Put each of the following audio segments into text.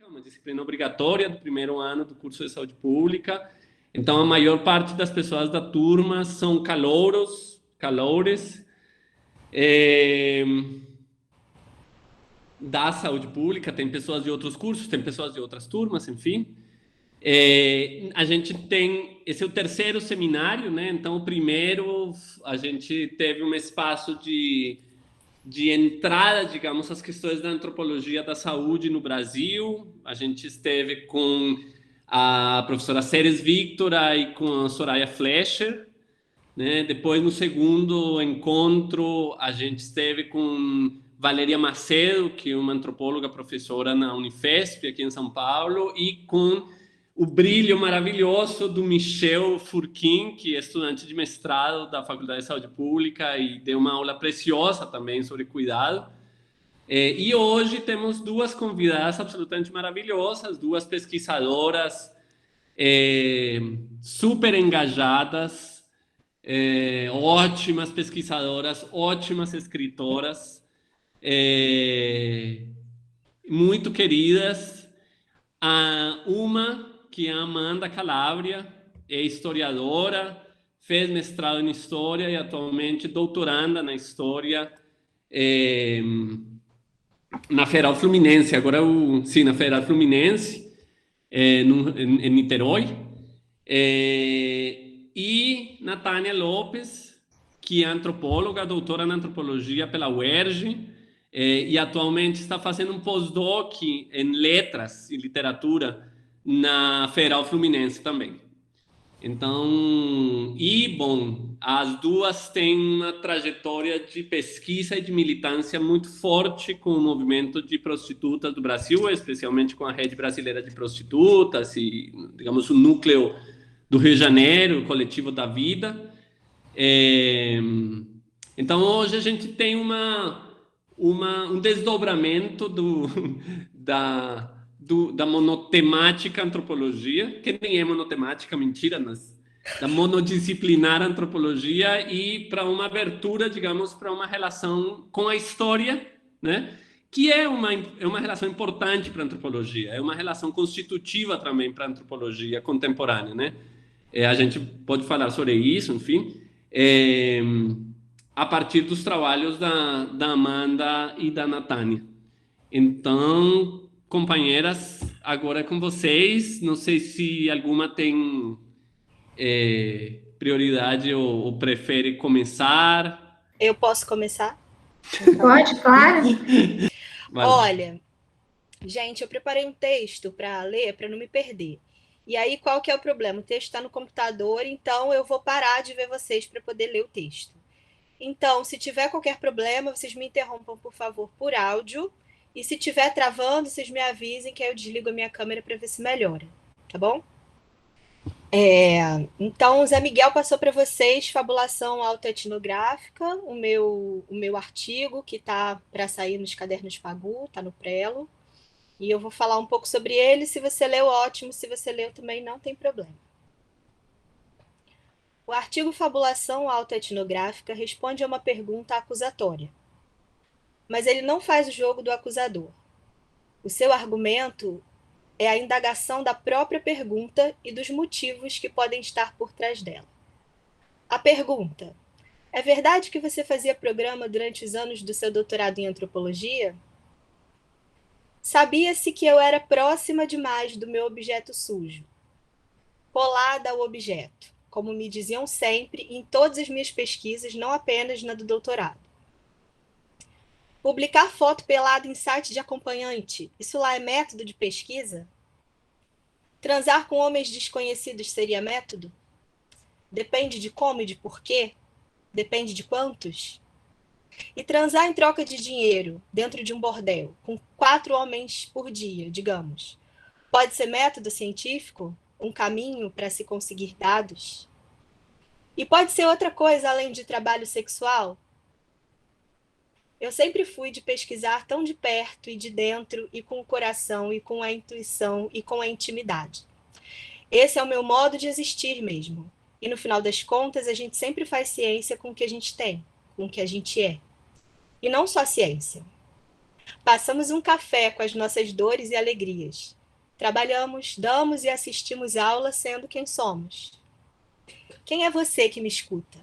É uma disciplina obrigatória do primeiro ano do curso de saúde pública. Então, a maior parte das pessoas da turma são calores, é, da saúde pública. Tem pessoas de outros cursos, tem pessoas de outras turmas, enfim. A gente tem, esse é o terceiro seminário, né? Então, o primeiro, a gente teve um espaço de entrada, digamos, às questões da antropologia da saúde no Brasil. A gente esteve com a professora Ceres Victora e com a Soraya Fleischer, né? Depois, no segundo encontro, a gente esteve com Valeria Macedo, que é uma antropóloga professora na Unifesp, aqui em São Paulo, e com o brilho maravilhoso do Michel Furquim, que é estudante de mestrado da Faculdade de Saúde Pública e deu uma aula preciosa também sobre cuidado. E hoje temos duas convidadas absolutamente maravilhosas, duas pesquisadoras super engajadas, ótimas pesquisadoras, ótimas escritoras, muito queridas. Uma que é a Amanda Calabria, é historiadora, fez mestrado em História e atualmente doutoranda na História na Federal Fluminense, sim, na Federal Fluminense, em Niterói. E Natânia Lopes, que é antropóloga, doutora em antropologia pela UERJ, e atualmente está fazendo um pós-doc em letras e literatura na Federal Fluminense também. Então, bom, as duas têm uma trajetória de pesquisa e de militância muito forte com o movimento de prostitutas do Brasil, especialmente com a Rede Brasileira de Prostitutas e, digamos, o núcleo do Rio de Janeiro, o Coletivo da Vida. Então, hoje a gente tem um desdobramento da monotemática antropologia, que nem é monotemática, mentira, mas da monodisciplinar antropologia, e para uma abertura, digamos, para uma relação com a história, né? Que é uma relação importante para a antropologia, é uma relação constitutiva também para a antropologia contemporânea, né? A gente pode falar sobre isso, enfim, a partir dos trabalhos da Amanda e da Natânia. Então, companheiras, agora é com vocês. Não sei se alguma tem prioridade ou prefere começar. Eu posso começar? Pode, claro. Olha, gente, eu preparei um texto para ler, para não me perder. E aí, qual que é o problema? O texto está no computador, então eu vou parar de ver vocês para poder ler o texto. Então, se tiver qualquer problema, vocês me interrompam, por favor, por áudio. E se tiver travando, vocês me avisem que aí eu desligo a minha câmera para ver se melhora, tá bom? Então, o Zé Miguel passou para vocês Fabulação Autoetnográfica, o meu artigo que está para sair nos Cadernos Pagu, está no Prelo. E eu vou falar um pouco sobre ele. Se você leu, ótimo. Se você leu também, não tem problema. O artigo Fabulação Autoetnográfica responde a uma pergunta acusatória. Mas ele não faz o jogo do acusador. O seu argumento é a indagação da própria pergunta e dos motivos que podem estar por trás dela. A pergunta: é verdade que você fazia programa durante os anos do seu doutorado em antropologia? Sabia-se que eu era próxima demais do meu objeto sujo, colada ao objeto, como me diziam sempre em todas as minhas pesquisas, não apenas na do doutorado. Publicar foto pelada em site de acompanhante, isso lá é método de pesquisa? Transar com homens desconhecidos seria método? Depende de como e de porquê? Depende de quantos? E transar em troca de dinheiro, dentro de um bordel, com 4 homens por dia, digamos, pode ser método científico? Um caminho para se conseguir dados? E pode ser outra coisa além de trabalho sexual? Eu sempre fui de pesquisar tão de perto e de dentro, e com o coração, e com a intuição, e com a intimidade. Esse é o meu modo de existir mesmo. E no final das contas, a gente sempre faz ciência com o que a gente tem, com o que a gente é. E não só ciência. Passamos um café com as nossas dores e alegrias. Trabalhamos, damos e assistimos aula sendo quem somos. Quem é você que me escuta?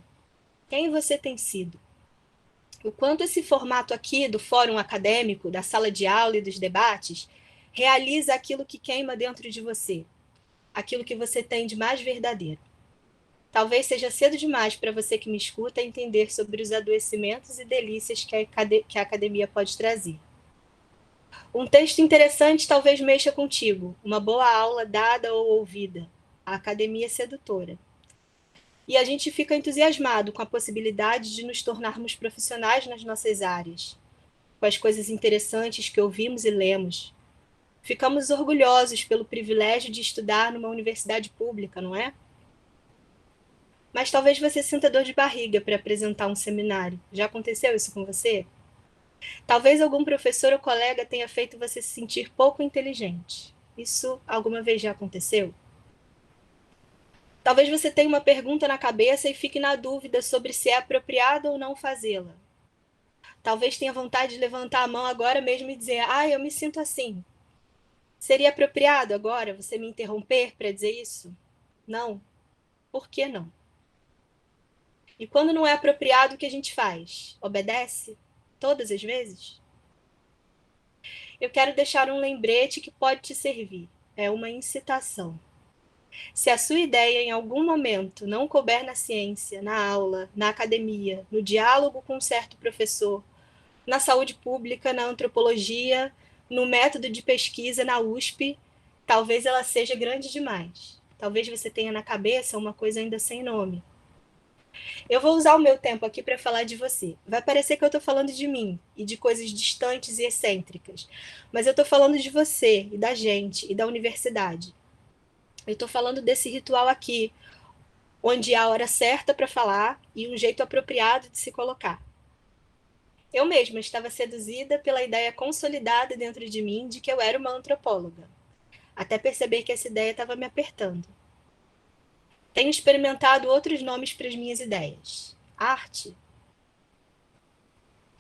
Quem você tem sido? O quanto esse formato aqui do fórum acadêmico, da sala de aula e dos debates, realiza aquilo que queima dentro de você, aquilo que você tem de mais verdadeiro. Talvez seja cedo demais para você que me escuta entender sobre os adoecimentos e delícias que a academia pode trazer. Um texto interessante talvez mexa contigo, uma boa aula dada ou ouvida, a academia sedutora. E a gente fica entusiasmado com a possibilidade de nos tornarmos profissionais nas nossas áreas, com as coisas interessantes que ouvimos e lemos. Ficamos orgulhosos pelo privilégio de estudar numa universidade pública, não é? Mas talvez você sinta dor de barriga para apresentar um seminário. Já aconteceu isso com você? Talvez algum professor ou colega tenha feito você se sentir pouco inteligente. Isso alguma vez já aconteceu? Talvez você tenha uma pergunta na cabeça e fique na dúvida sobre se é apropriado ou não fazê-la. Talvez tenha vontade de levantar a mão agora mesmo e dizer: eu me sinto assim. Seria apropriado agora você me interromper para dizer isso? Não. Por que não? E quando não é apropriado, o que a gente faz? Obedece? Todas as vezes? Eu quero deixar um lembrete que pode te servir. É uma incitação. Se a sua ideia em algum momento não couber na ciência, na aula, na academia, no diálogo com um certo professor, na saúde pública, na antropologia, no método de pesquisa na USP, talvez ela seja grande demais. Talvez você tenha na cabeça uma coisa ainda sem nome. Eu vou usar o meu tempo aqui para falar de você. Vai parecer que eu estou falando de mim e de coisas distantes e excêntricas, mas eu estou falando de você e da gente e da universidade. Eu estou falando desse ritual aqui, onde há a hora certa para falar e um jeito apropriado de se colocar. Eu mesma estava seduzida pela ideia consolidada dentro de mim de que eu era uma antropóloga, até perceber que essa ideia estava me apertando. Tenho experimentado outros nomes para as minhas ideias. Arte.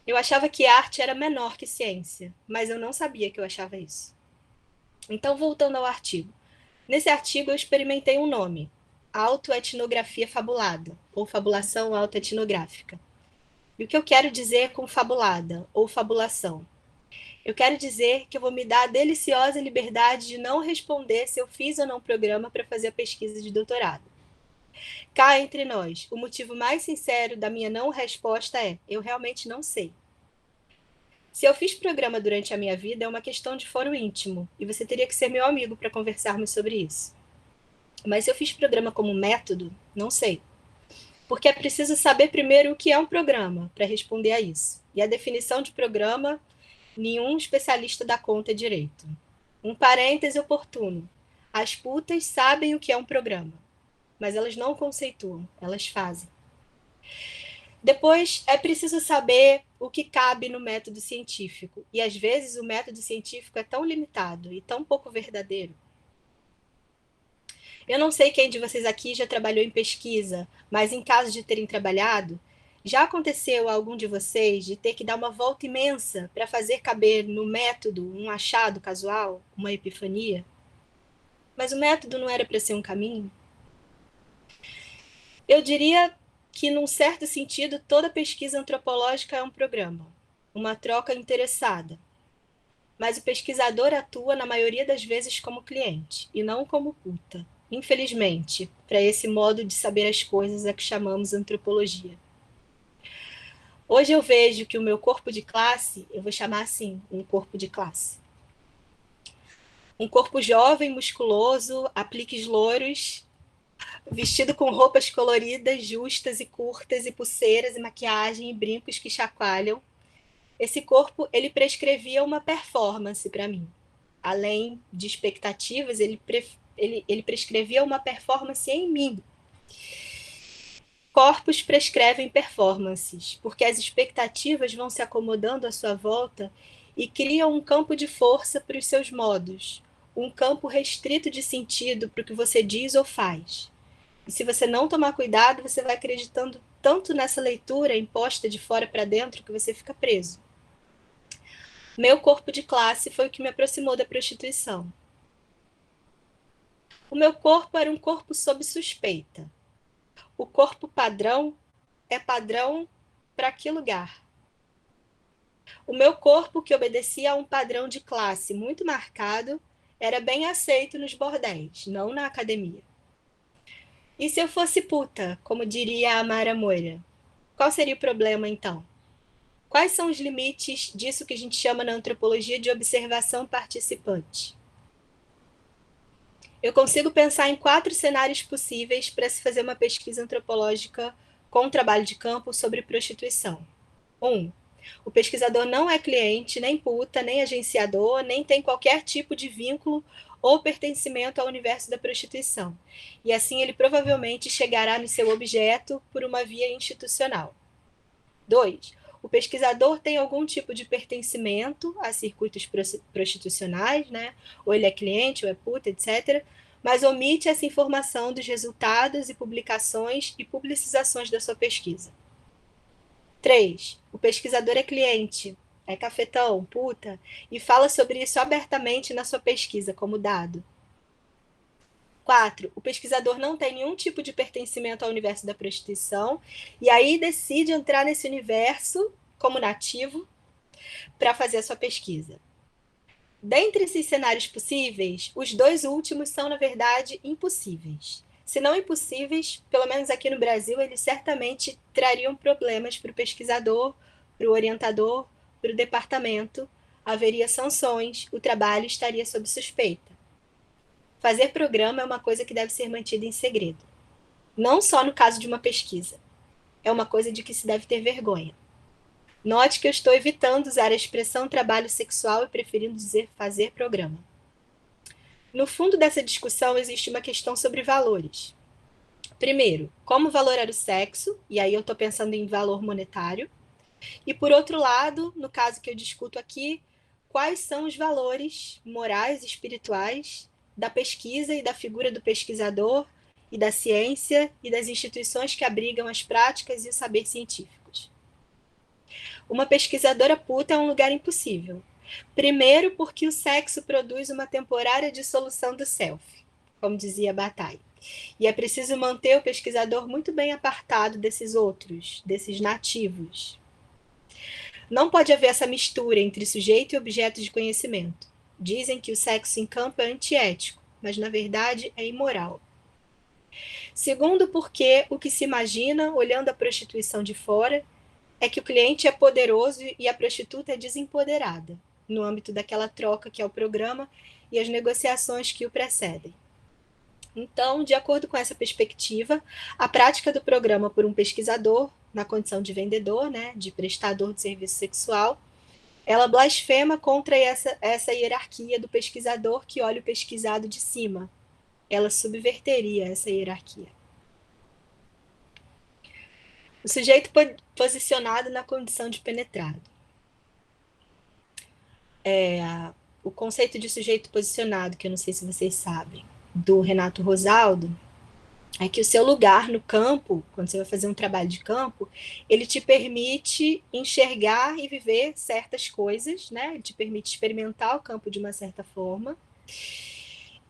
Eu achava que arte era menor que ciência, mas eu não sabia que eu achava isso. Então, voltando ao artigo. Nesse artigo, eu experimentei um nome, autoetnografia fabulada, ou fabulação autoetnográfica. E o que eu quero dizer com fabulada, ou fabulação? Eu quero dizer que eu vou me dar a deliciosa liberdade de não responder se eu fiz ou não programa para fazer a pesquisa de doutorado. Cá entre nós, o motivo mais sincero da minha não resposta é: eu realmente não sei. Se eu fiz programa durante a minha vida, é uma questão de foro íntimo, e você teria que ser meu amigo para conversarmos sobre isso. Mas se eu fiz programa como método, não sei. Porque é preciso saber primeiro o que é um programa para responder a isso. E a definição de programa, nenhum especialista dá conta direito. Um parêntese oportuno. As putas sabem o que é um programa, mas elas não conceituam, elas fazem. Depois, é preciso saber o que cabe no método científico. E, às vezes, o método científico é tão limitado e tão pouco verdadeiro. Eu não sei quem de vocês aqui já trabalhou em pesquisa, mas em caso de terem trabalhado, já aconteceu a algum de vocês de ter que dar uma volta imensa para fazer caber no método um achado casual, uma epifania? Mas o método não era para ser um caminho? Eu diria que, num certo sentido, toda pesquisa antropológica é um programa, uma troca interessada. Mas o pesquisador atua, na maioria das vezes, como cliente, e não como puta. Infelizmente, para esse modo de saber as coisas a que chamamos antropologia. Hoje eu vejo que o meu corpo de classe, eu vou chamar assim, um corpo de classe. Um corpo jovem, musculoso, apliques louros, vestido com roupas coloridas, justas e curtas, e pulseiras e maquiagem e brincos que chacoalham. Esse corpo, ele prescrevia uma performance para mim. Além de expectativas, ele prescrevia uma performance em mim. Corpos prescrevem performances, porque as expectativas vão se acomodando à sua volta e criam um campo de força para os seus modos, um campo restrito de sentido para o que você diz ou faz. E se você não tomar cuidado, você vai acreditando tanto nessa leitura imposta de fora para dentro que você fica preso. Meu corpo de classe foi o que me aproximou da prostituição. O meu corpo era um corpo sob suspeita. O corpo padrão é padrão para que lugar? O meu corpo, que obedecia a um padrão de classe muito marcado, era bem aceito nos bordéis, não na academia. E se eu fosse puta, como diria a Mara Moira? Qual seria o problema, então? Quais são os limites disso que a gente chama na antropologia de observação participante? Eu consigo pensar em 4 cenários possíveis para se fazer uma pesquisa antropológica com trabalho de campo sobre prostituição. 1. O pesquisador não é cliente, nem puta, nem agenciador, nem tem qualquer tipo de vínculo ou pertencimento ao universo da prostituição. E assim ele provavelmente chegará no seu objeto por uma via institucional. 2. O pesquisador tem algum tipo de pertencimento a circuitos prostitucionais, né? Ou ele é cliente, ou é puta, etc., mas omite essa informação dos resultados e publicações e publicizações da sua pesquisa. 3. O pesquisador é cliente, é cafetão, puta, e fala sobre isso abertamente na sua pesquisa como dado. 4. O pesquisador não tem nenhum tipo de pertencimento ao universo da prostituição e aí decide entrar nesse universo como nativo para fazer a sua pesquisa. Dentre esses cenários possíveis, os 2 últimos são, na verdade, impossíveis. Se não impossíveis, pelo menos aqui no Brasil, eles certamente trariam problemas para o pesquisador, para o orientador, para o departamento. Haveria sanções, o trabalho estaria sob suspeita. Fazer programa é uma coisa que deve ser mantida em segredo. Não só no caso de uma pesquisa. É uma coisa de que se deve ter vergonha. Note que eu estou evitando usar a expressão trabalho sexual e preferindo dizer fazer programa. No fundo dessa discussão existe uma questão sobre valores. Primeiro, como valorar o sexo, e aí eu estou pensando em valor monetário. E por outro lado, no caso que eu discuto aqui, quais são os valores morais e espirituais da pesquisa e da figura do pesquisador e da ciência e das instituições que abrigam as práticas e o saber científicos. Uma pesquisadora puta é um lugar impossível. Primeiro, porque o sexo produz uma temporária dissolução do self, como dizia Bataille. E é preciso manter o pesquisador muito bem apartado desses outros, desses nativos. Não pode haver essa mistura entre sujeito e objeto de conhecimento. Dizem que o sexo em campo é antiético, mas na verdade é imoral. Segundo, porque o que se imagina, olhando a prostituição de fora, é que o cliente é poderoso e a prostituta é desempoderada, no âmbito daquela troca que é o programa e as negociações que o precedem. Então, de acordo com essa perspectiva, a prática do programa por um pesquisador, na condição de vendedor, né, de prestador de serviço sexual, ela blasfema contra essa hierarquia do pesquisador que olha o pesquisado de cima. Ela subverteria essa hierarquia. O sujeito posicionado na condição de penetrado. O conceito de sujeito posicionado, que eu não sei se vocês sabem, do Renato Rosaldo, é que o seu lugar no campo, quando você vai fazer um trabalho de campo, ele te permite enxergar e viver certas coisas, né? Ele te permite experimentar o campo de uma certa forma.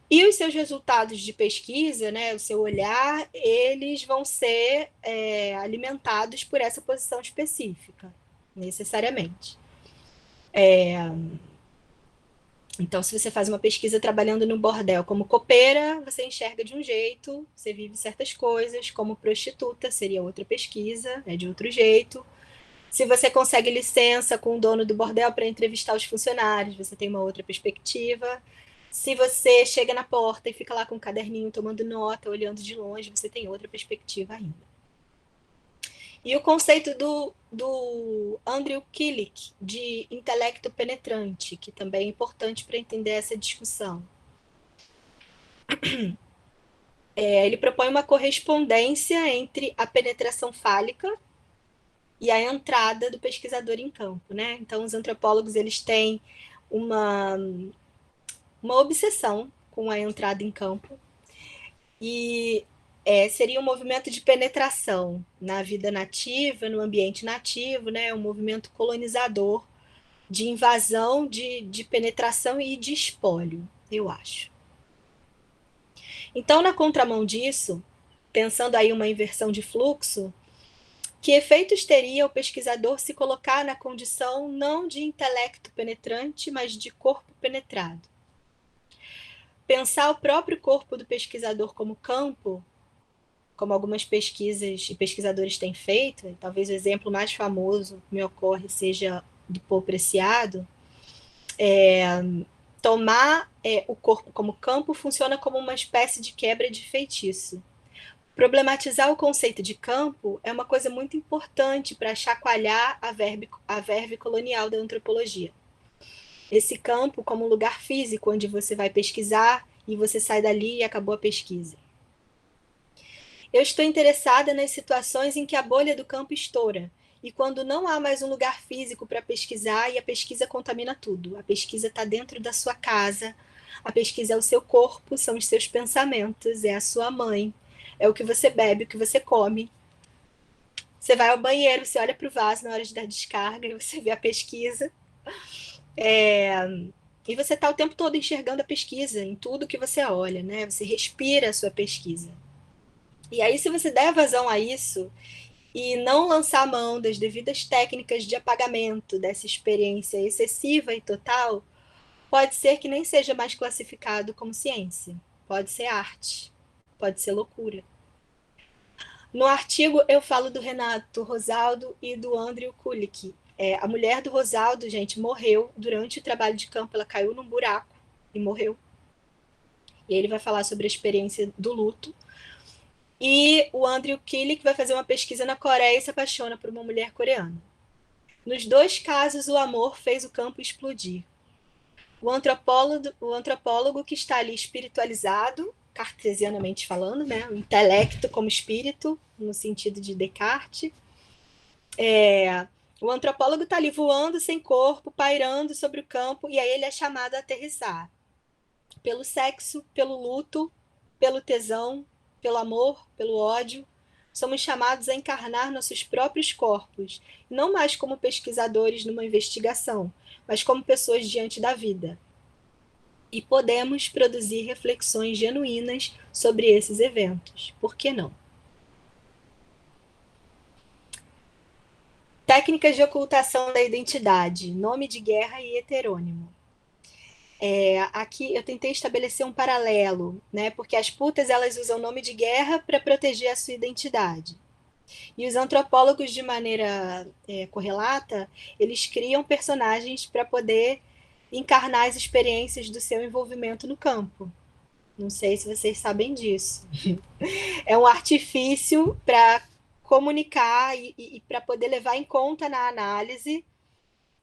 E os seus resultados de pesquisa, né, o seu olhar, eles vão ser alimentados por essa posição específica, necessariamente. Então, se você faz uma pesquisa trabalhando no bordel como copeira, você enxerga de um jeito, você vive certas coisas, como prostituta, seria outra pesquisa, é de outro jeito. Se você consegue licença com o dono do bordel para entrevistar os funcionários, você tem uma outra perspectiva. Se você chega na porta e fica lá com um caderninho tomando nota, olhando de longe, você tem outra perspectiva ainda. E o conceito do Andrew Killick, de intelecto penetrante, que também é importante para entender essa discussão. Ele propõe uma correspondência entre a penetração fálica e a entrada do pesquisador em campo, né? Então, os antropólogos eles têm uma obsessão com a entrada em campo e seria um movimento de penetração na vida nativa, no ambiente nativo, né? Um movimento colonizador de invasão, de penetração e de espólio, eu acho. Então, na contramão disso, pensando aí uma inversão de fluxo, que efeitos teria o pesquisador se colocar na condição não de intelecto penetrante, mas de corpo penetrado? Pensar o próprio corpo do pesquisador como campo, como algumas pesquisas e pesquisadores têm feito, talvez o exemplo mais famoso que me ocorre seja do Paul Preciado, tomar o corpo como campo funciona como uma espécie de quebra de feitiço. Problematizar o conceito de campo é uma coisa muito importante para chacoalhar a verve colonial da antropologia. Esse campo como lugar físico onde você vai pesquisar e você sai dali e acabou a pesquisa. Eu estou interessada nas situações em que a bolha do campo estoura e quando não há mais um lugar físico para pesquisar e a pesquisa contamina tudo. A pesquisa está dentro da sua casa, a pesquisa é o seu corpo, são os seus pensamentos, é a sua mãe, é o que você bebe, o que você come. Você vai ao banheiro, você olha para o vaso na hora de dar descarga e você vê a pesquisa. E você está o tempo todo enxergando a pesquisa em tudo que você olha, né? Você respira a sua pesquisa. E aí, se você der vazão a isso e não lançar a mão das devidas técnicas de apagamento dessa experiência excessiva e total, pode ser que nem seja mais classificado como ciência. Pode ser arte, pode ser loucura. No artigo, eu falo do Renato Rosaldo e do Andrew Kulik. A mulher do Rosaldo, gente, morreu durante o trabalho de campo. Ela caiu num buraco e morreu. E ele vai falar sobre a experiência do luto. E o Andrew Kulik vai fazer uma pesquisa na Coreia e se apaixona por uma mulher coreana. Nos dois casos, o amor fez o campo explodir. O antropólogo que está ali espiritualizado, cartesianamente falando, né? O intelecto como espírito, no sentido de Descartes. O antropólogo está ali voando sem corpo, pairando sobre o campo, e aí ele é chamado a aterrissar. Pelo sexo, pelo luto, pelo tesão, pelo amor, pelo ódio, somos chamados a encarnar nossos próprios corpos, não mais como pesquisadores numa investigação, mas como pessoas diante da vida. E podemos produzir reflexões genuínas sobre esses eventos. Por que não? Técnicas de ocultação da identidade, nome de guerra e heterônimo. Aqui eu tentei estabelecer um paralelo, né? Porque as putas elas usam nome de guerra para proteger a sua identidade. E os antropólogos, de maneira correlata, eles criam personagens para poder encarnar as experiências do seu envolvimento no campo. Não sei se vocês sabem disso. É um artifício para comunicar e para poder levar em conta na análise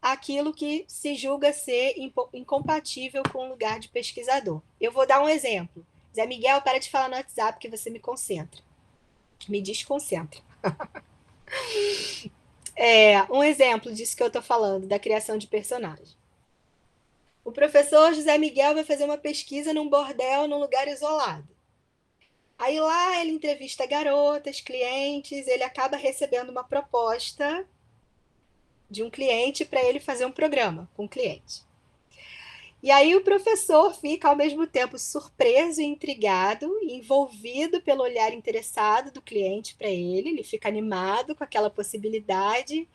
aquilo que se julga ser incompatível com o lugar de pesquisador. Eu vou dar um exemplo. Zé Miguel, para de falar no WhatsApp que você me concentra. Me desconcentra. Um exemplo disso que eu estou falando, da criação de personagem. O professor José Miguel vai fazer uma pesquisa num bordel, num lugar isolado. Aí lá ele entrevista garotas, clientes, ele acaba recebendo uma proposta de um cliente para ele fazer um programa com o cliente. E aí o professor fica ao mesmo tempo surpreso e intrigado, envolvido pelo olhar interessado do cliente para ele fica animado com aquela possibilidade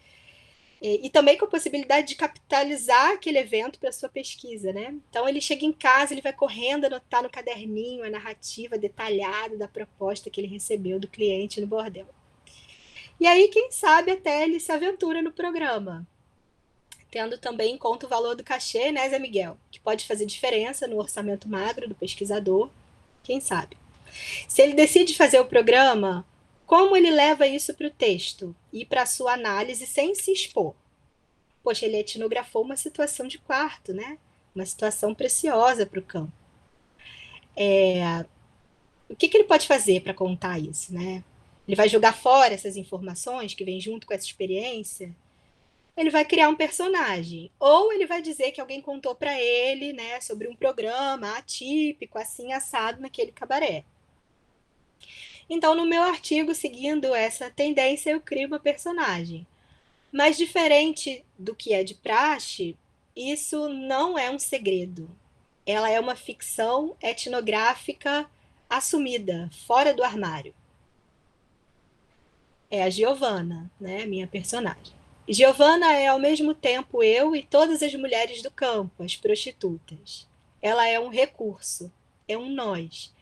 e também com a possibilidade de capitalizar aquele evento para sua pesquisa, né? Então ele chega em casa, ele vai correndo anotar no caderninho a narrativa detalhada da proposta que ele recebeu do cliente no bordel. E aí, quem sabe, até ele se aventura no programa, tendo também em conta o valor do cachê, né, Zé Miguel? Que pode fazer diferença no orçamento magro do pesquisador, quem sabe. Se ele decide fazer o programa, como ele leva isso para o texto e para a sua análise sem se expor? Poxa, ele etnografou uma situação de quarto, né? Uma situação preciosa para o campo. O que ele pode fazer para contar isso, né? Ele vai jogar fora essas informações que vêm junto com essa experiência? Ele vai criar um personagem. Ou ele vai dizer que alguém contou para ele, né, sobre um programa atípico, assim, assado naquele cabaré. Então, no meu artigo, seguindo essa tendência, eu crio uma personagem. Mas diferente do que é de praxe, isso não é um segredo. Ela é uma ficção etnográfica assumida, fora do armário. É a Giovanna, né, minha personagem. Giovanna é ao mesmo tempo eu e todas as mulheres do campo, as prostitutas. Ela é um recurso, é um nós.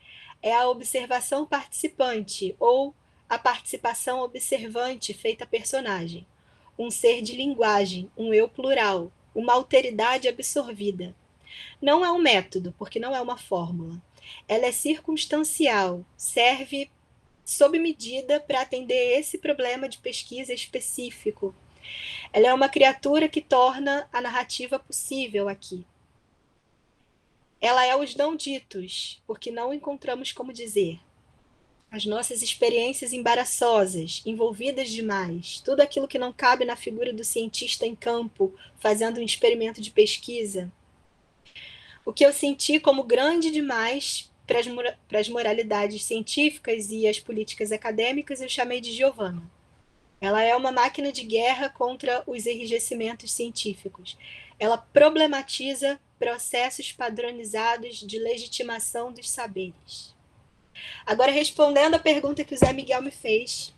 É a observação participante ou a participação observante feita personagem. Um ser de linguagem, um eu plural, uma alteridade absorvida. Não é um método, porque não é uma fórmula. Ela é circunstancial, serve sob medida para atender esse problema de pesquisa específico. Ela é uma criatura que torna a narrativa possível aqui. Ela é os não ditos, porque não encontramos como dizer. As nossas experiências embaraçosas, envolvidas demais, tudo aquilo que não cabe na figura do cientista em campo, fazendo um experimento de pesquisa. O que eu senti como grande demais para as moralidades científicas e as políticas acadêmicas, eu chamei de Giovanna. Ela é uma máquina de guerra contra os enrijecimentos científicos. Ela problematiza processos padronizados de legitimação dos saberes. Agora, respondendo à pergunta que o Zé Miguel me fez,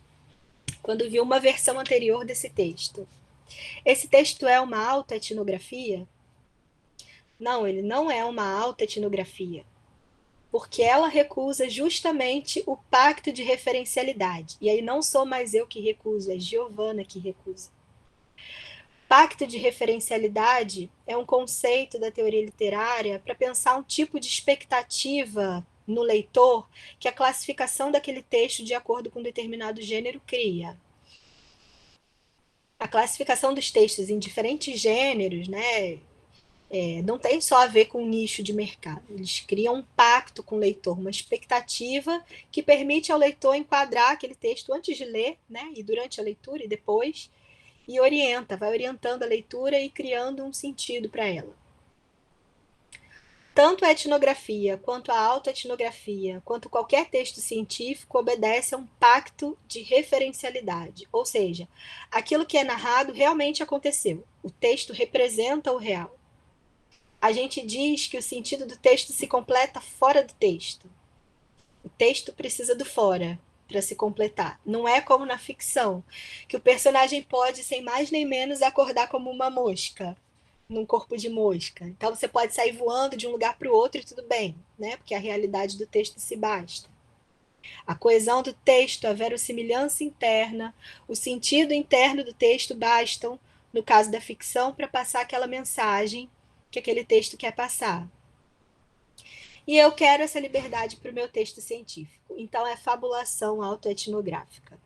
quando viu uma versão anterior desse texto. Esse texto é uma autoetnografia? Não, ele não é uma autoetnografia, porque ela recusa justamente o pacto de referencialidade. E aí não sou mais eu que recuso, é Giovanna que recusa. Pacto de referencialidade é um conceito da teoria literária para pensar um tipo de expectativa no leitor que a classificação daquele texto de acordo com um determinado gênero cria. A classificação dos textos em diferentes gêneros, né, não tem só a ver com o nicho de mercado. Eles criam um pacto com o leitor, uma expectativa que permite ao leitor enquadrar aquele texto antes de ler, né, e durante a leitura e depois, e vai orientando a leitura e criando um sentido para ela. Tanto a etnografia, quanto a autoetnografia, quanto qualquer texto científico obedece a um pacto de referencialidade, ou seja, aquilo que é narrado realmente aconteceu. O texto representa o real. A gente diz que o sentido do texto se completa fora do texto. O texto precisa do fora para se completar. Não é como na ficção, que o personagem pode, sem mais nem menos, acordar como uma mosca, num corpo de mosca. Então você pode sair voando de um lugar para o outro e tudo bem, né? Porque a realidade do texto se basta. A coesão do texto, a verossimilhança interna, o sentido interno do texto bastam, no caso da ficção, para passar aquela mensagem que aquele texto quer passar. E eu quero essa liberdade para o meu texto científico. Então, é fabulação autoetnográfica.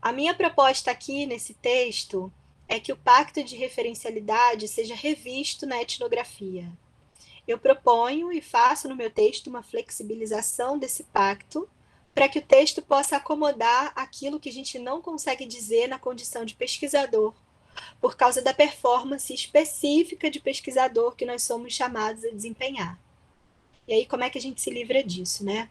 A minha proposta aqui nesse texto é que o pacto de referencialidade seja revisto na etnografia. Eu proponho e faço no meu texto uma flexibilização desse pacto para que o texto possa acomodar aquilo que a gente não consegue dizer na condição de pesquisador, por causa da performance específica de pesquisador que nós somos chamados a desempenhar. E aí, como é que a gente se livra disso, né?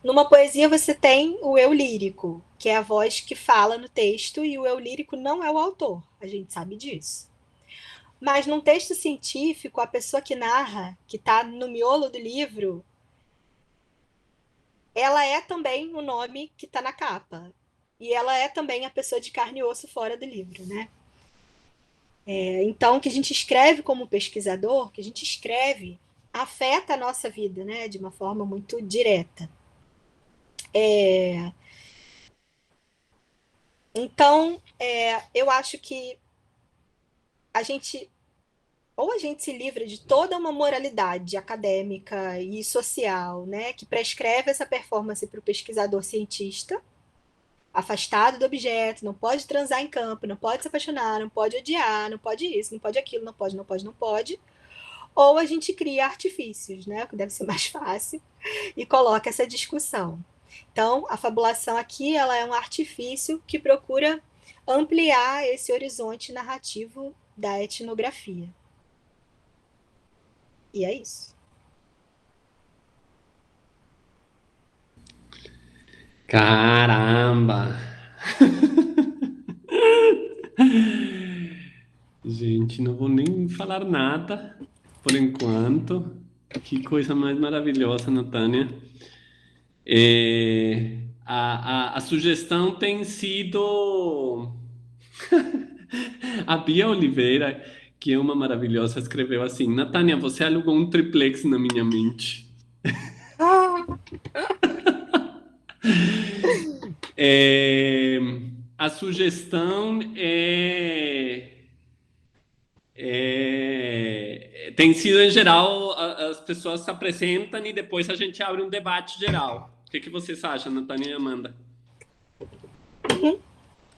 Numa poesia, você tem o eu lírico, que é a voz que fala no texto, e o eu lírico não é o autor, a gente sabe disso. Mas num texto científico, a pessoa que narra, que está no miolo do livro, ela é também o nome que está na capa. E ela é também a pessoa de carne e osso fora do livro, né? Então, o que a gente escreve como pesquisador, o que a gente escreve, afeta a nossa vida, né? De uma forma muito direta. Então, eu acho que a gente ou a gente se livra de toda uma moralidade acadêmica e social, né, que prescreve essa performance para o pesquisador cientista, afastado do objeto, não pode transar em campo, não pode se apaixonar, não pode odiar, não pode isso, não pode aquilo, não pode, não pode, não pode. Ou a gente cria artifícios, né, o que deve ser mais fácil, e coloca essa discussão. Então, a fabulação aqui ela é um artifício que procura ampliar esse horizonte narrativo da etnografia. E é isso. Caramba! Gente, não vou nem falar nada por enquanto. Que coisa mais maravilhosa, Natânia. A sugestão tem sido a Bia Oliveira, que é uma maravilhosa, escreveu assim: Natânia, você alugou um triplex na minha mente. É, a sugestão tem sido, em geral, as pessoas se apresentam e depois a gente abre um debate geral. O que vocês acham, Natânia e Amanda?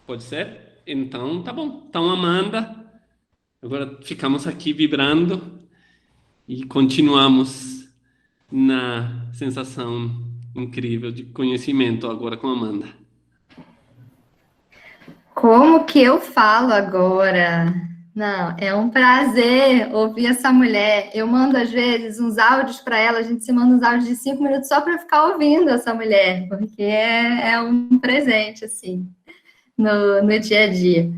Pode ser? Então, tá bom. Então, Amanda, agora ficamos aqui vibrando e continuamos na sensação incrível de conhecimento agora com a Amanda. Como que eu falo agora? Não, é um prazer ouvir essa mulher. Eu mando, às vezes, uns áudios para ela, a gente se manda uns áudios de 5 minutos só para ficar ouvindo essa mulher, porque é um presente, assim, no dia a dia.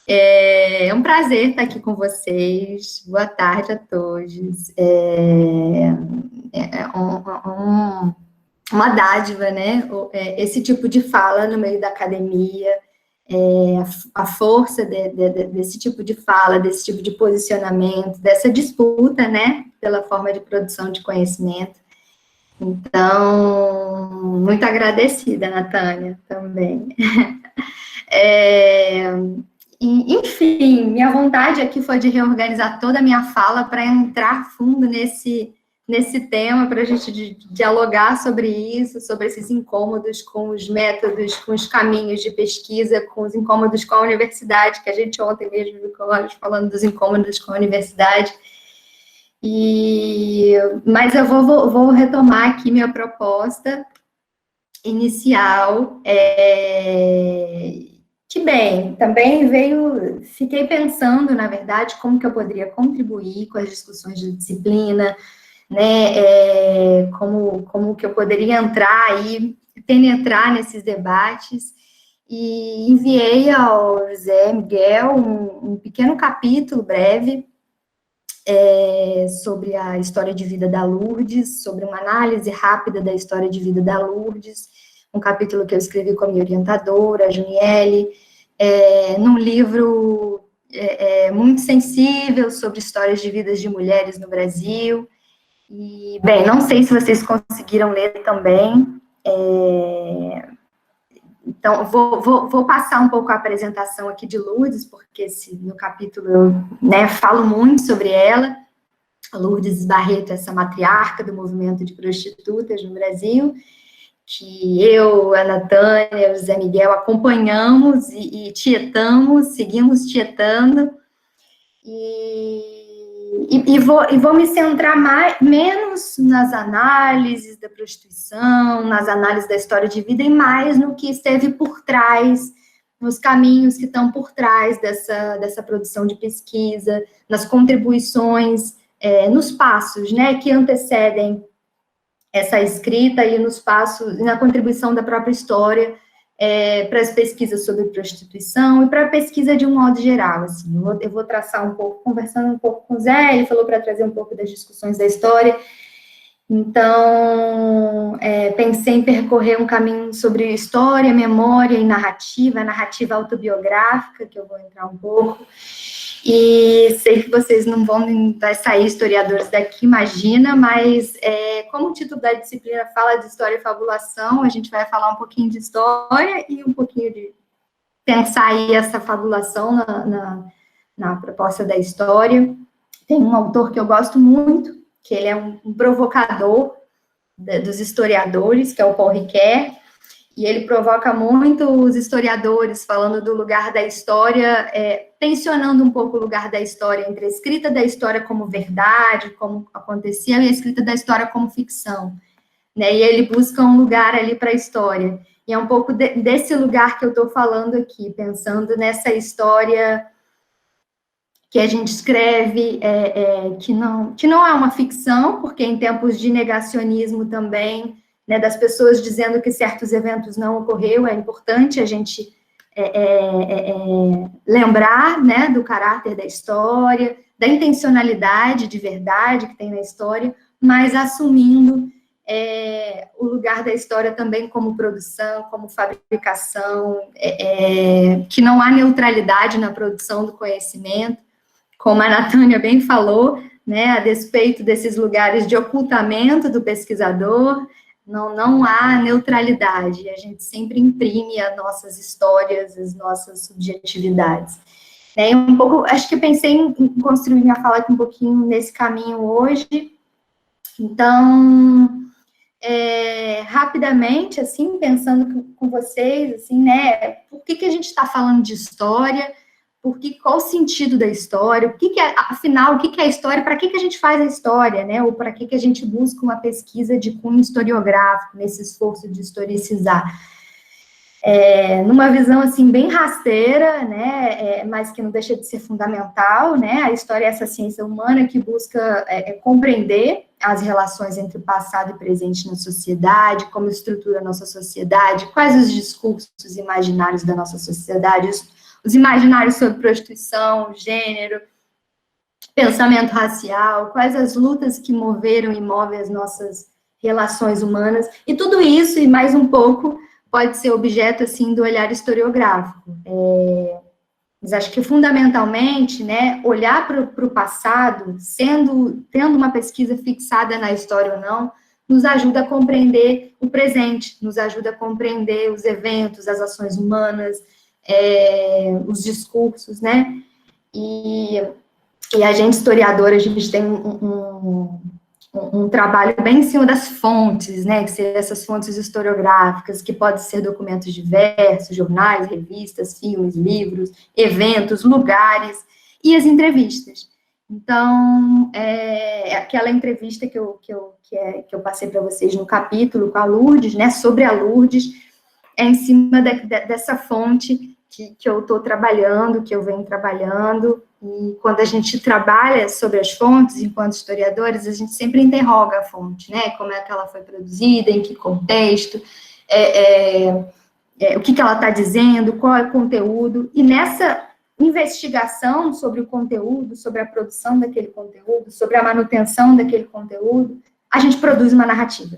É um prazer estar aqui com vocês. Boa tarde a todos. Uma dádiva, né? Esse tipo de fala no meio da academia, a força desse tipo de fala, desse tipo de posicionamento, dessa disputa, né? Pela forma de produção de conhecimento. Então, muito agradecida, Natânia, também. Enfim, minha vontade aqui foi de reorganizar toda a minha fala para entrar fundo nesse tema, para a gente dialogar sobre isso, sobre esses incômodos com os métodos, com os caminhos de pesquisa, com os incômodos com a universidade, que a gente ontem mesmo ficou falando dos incômodos com a universidade. Mas eu vou retomar aqui minha proposta inicial, que bem, também fiquei pensando, na verdade, como que eu poderia contribuir com as discussões de disciplina, né, como que eu poderia entrar aí, penetrar nesses debates, e enviei ao José Miguel um pequeno capítulo breve sobre a história de vida da Lourdes, sobre uma análise rápida da história de vida da Lourdes, um capítulo que eu escrevi com a minha orientadora, a Juniele, num livro muito sensível sobre histórias de vidas de mulheres no Brasil. E, bem, não sei se vocês conseguiram ler também. Então, vou passar um pouco a apresentação aqui de Lourdes, porque no capítulo eu falo muito sobre ela. A Lourdes Barreto, essa matriarca do movimento de prostitutas no Brasil, que eu, a Natânia, o José Miguel acompanhamos e tietamos, seguimos tietando, e vou me centrar menos nas análises da prostituição, nas análises da história de vida, e mais no que esteve por trás, nos caminhos que estão por trás dessa produção de pesquisa, nas contribuições, nos passos, né, que antecedem essa escrita e nos passos, na contribuição da própria história para as pesquisas sobre prostituição e para a pesquisa de um modo geral, assim. Eu vou traçar um pouco, conversando um pouco com o Zé, ele falou para trazer um pouco das discussões da história, então, pensei em percorrer um caminho sobre história, memória e narrativa, a narrativa autobiográfica, que eu vou entrar um pouco. E sei que vocês não vai sair historiadores daqui, imagina, mas como o título da disciplina fala de história e fabulação, a gente vai falar um pouquinho de história e um pouquinho de pensar aí essa fabulação na proposta da história. Tem um autor que eu gosto muito, que ele é um provocador dos historiadores, que é o Paul Ricoeur, e ele provoca muito os historiadores, falando do lugar da história, tensionando um pouco o lugar da história entre a escrita da história como verdade, como acontecia, e a escrita da história como ficção, né? E ele busca um lugar ali para a história. E é um pouco desse lugar que eu estou falando aqui, pensando nessa história que a gente escreve, que não é uma ficção, porque em tempos de negacionismo também, né, das pessoas dizendo que certos eventos não ocorreram, é importante a gente lembrar, né, do caráter da história, da intencionalidade de verdade que tem na história, mas assumindo o lugar da história também como produção, como fabricação, que não há neutralidade na produção do conhecimento, como a Natânia bem falou, né, a despeito desses lugares de ocultamento do pesquisador, não há neutralidade, a gente sempre imprime as nossas histórias, as nossas subjetividades. Um pouco, acho que pensei em construir minha fala aqui um pouquinho nesse caminho hoje. Então, rapidamente, assim, pensando com vocês, assim, né, por que a gente está falando de história? Qual o sentido da história? Afinal, o que é a história? Para que a gente faz a história, né? Ou para que a gente busca uma pesquisa de cunho historiográfico, nesse esforço de historicizar? Numa visão, assim, bem rasteira, né? Mas que não deixa de ser fundamental, né? A história é essa ciência humana que busca compreender as relações entre o passado e presente na sociedade, como estrutura a nossa sociedade, quais os discursos imaginários da nossa sociedade, os imaginários sobre prostituição, gênero, pensamento racial, quais as lutas que moveram e movem as nossas relações humanas, e tudo isso, e mais um pouco, pode ser objeto, assim, do olhar historiográfico. Mas acho que, fundamentalmente, né, olhar para o passado, tendo uma pesquisa fixada na história ou não, nos ajuda a compreender o presente, nos ajuda a compreender os eventos, as ações humanas, os discursos, né? E a gente, historiadora, a gente tem um trabalho bem em cima das fontes, né? Que seriam essas fontes historiográficas, que podem ser documentos diversos, jornais, revistas, filmes, livros, eventos, lugares, e as entrevistas. Então, aquela entrevista que eu passei para vocês no capítulo com a Lourdes, né? Sobre a Lourdes, em cima dessa fonte que eu estou trabalhando, que eu venho trabalhando, e quando a gente trabalha sobre as fontes, enquanto historiadores, a gente sempre interroga a fonte, né, como é que ela foi produzida, em que contexto, o que ela está dizendo, qual é o conteúdo, e nessa investigação sobre o conteúdo, sobre a produção daquele conteúdo, sobre a manutenção daquele conteúdo, a gente produz uma narrativa.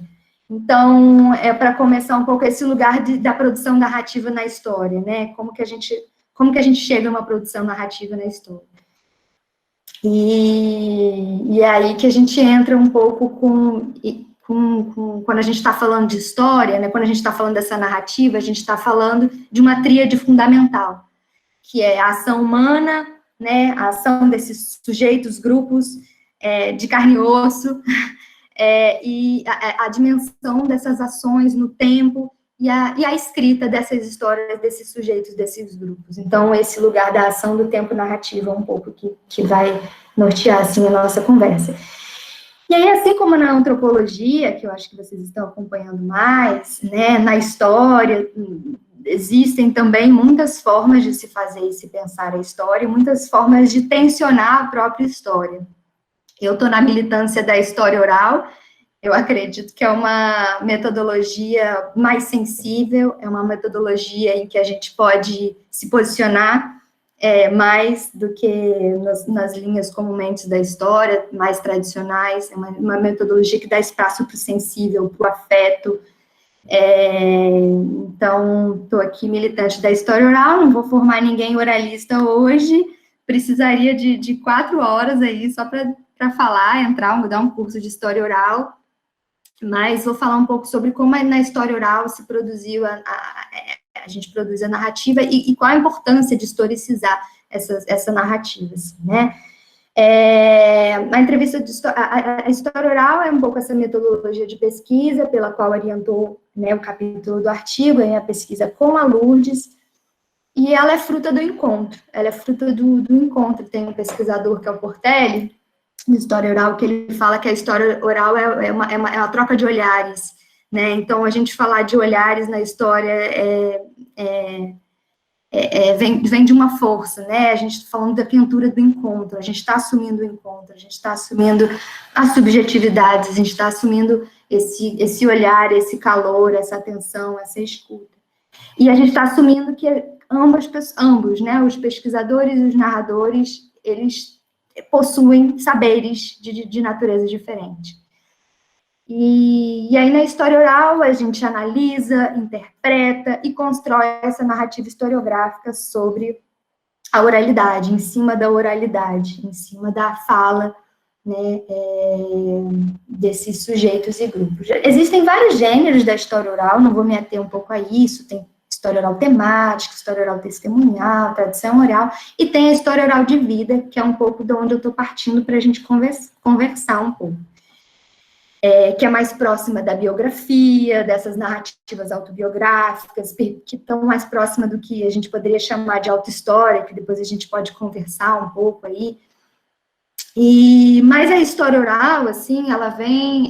Então, para começar um pouco esse lugar da produção narrativa na história, né? Como que a gente chega a uma produção narrativa na história. E é aí que a gente entra um pouco quando a gente está falando de história, né? Quando a gente está falando dessa narrativa, a gente está falando de uma tríade fundamental, que é a ação humana, né? A ação desses sujeitos, grupos de carne e osso, e a dimensão dessas ações no tempo e a escrita dessas histórias, desses sujeitos, desses grupos. Então, esse lugar da ação do tempo narrativa é um pouco que vai nortear, assim, a nossa conversa. E aí, assim como na antropologia, que eu acho que vocês estão acompanhando mais, né, na história, existem também muitas formas de se fazer e se pensar a história, muitas formas de tensionar a própria história. Eu estou na militância da história oral, eu acredito que é uma metodologia mais sensível, é uma metodologia em que a gente pode se posicionar mais do que nas linhas comumente da história, mais tradicionais, é uma metodologia que dá espaço para o sensível, para o afeto. Então, estou aqui militante da história oral, não vou formar ninguém oralista hoje, precisaria de 4 horas aí só para falar, dar um curso de história oral, mas vou falar um pouco sobre como na história oral se produziu, a gente produz a narrativa e qual a importância de historicizar essa narrativa, assim, né? A entrevista a história oral é um pouco essa metodologia de pesquisa pela qual orientou, né, o capítulo do artigo, a pesquisa com a Lourdes, e ela é fruta do encontro, ela é fruta do encontro. Tem um pesquisador que é o Portelli, de história oral, que ele fala que a história oral é uma troca de olhares, né? Então, a gente falar de olhares na história vem de uma força, né? A gente está falando da pintura do encontro, a gente está assumindo o encontro, a gente está assumindo as subjetividades, a gente está assumindo esse olhar, esse calor, essa atenção, essa escuta. E a gente está assumindo que ambos, né, os pesquisadores e os narradores, eles possuem saberes de natureza diferente. E aí, na história oral, a gente analisa, interpreta e constrói essa narrativa historiográfica sobre a oralidade, em cima da oralidade, em cima da fala, né, desses sujeitos e grupos. Existem vários gêneros da história oral, não vou me ater um pouco a isso, tem história oral temática, história oral testemunhal, tradição oral, e tem a história oral de vida, que é um pouco de onde eu estou partindo para a gente conversar um pouco. Que é mais próxima da biografia, dessas narrativas autobiográficas, que estão mais próxima do que a gente poderia chamar de autohistória, que depois a gente pode conversar um pouco aí. Mas a história oral, assim, ela vem,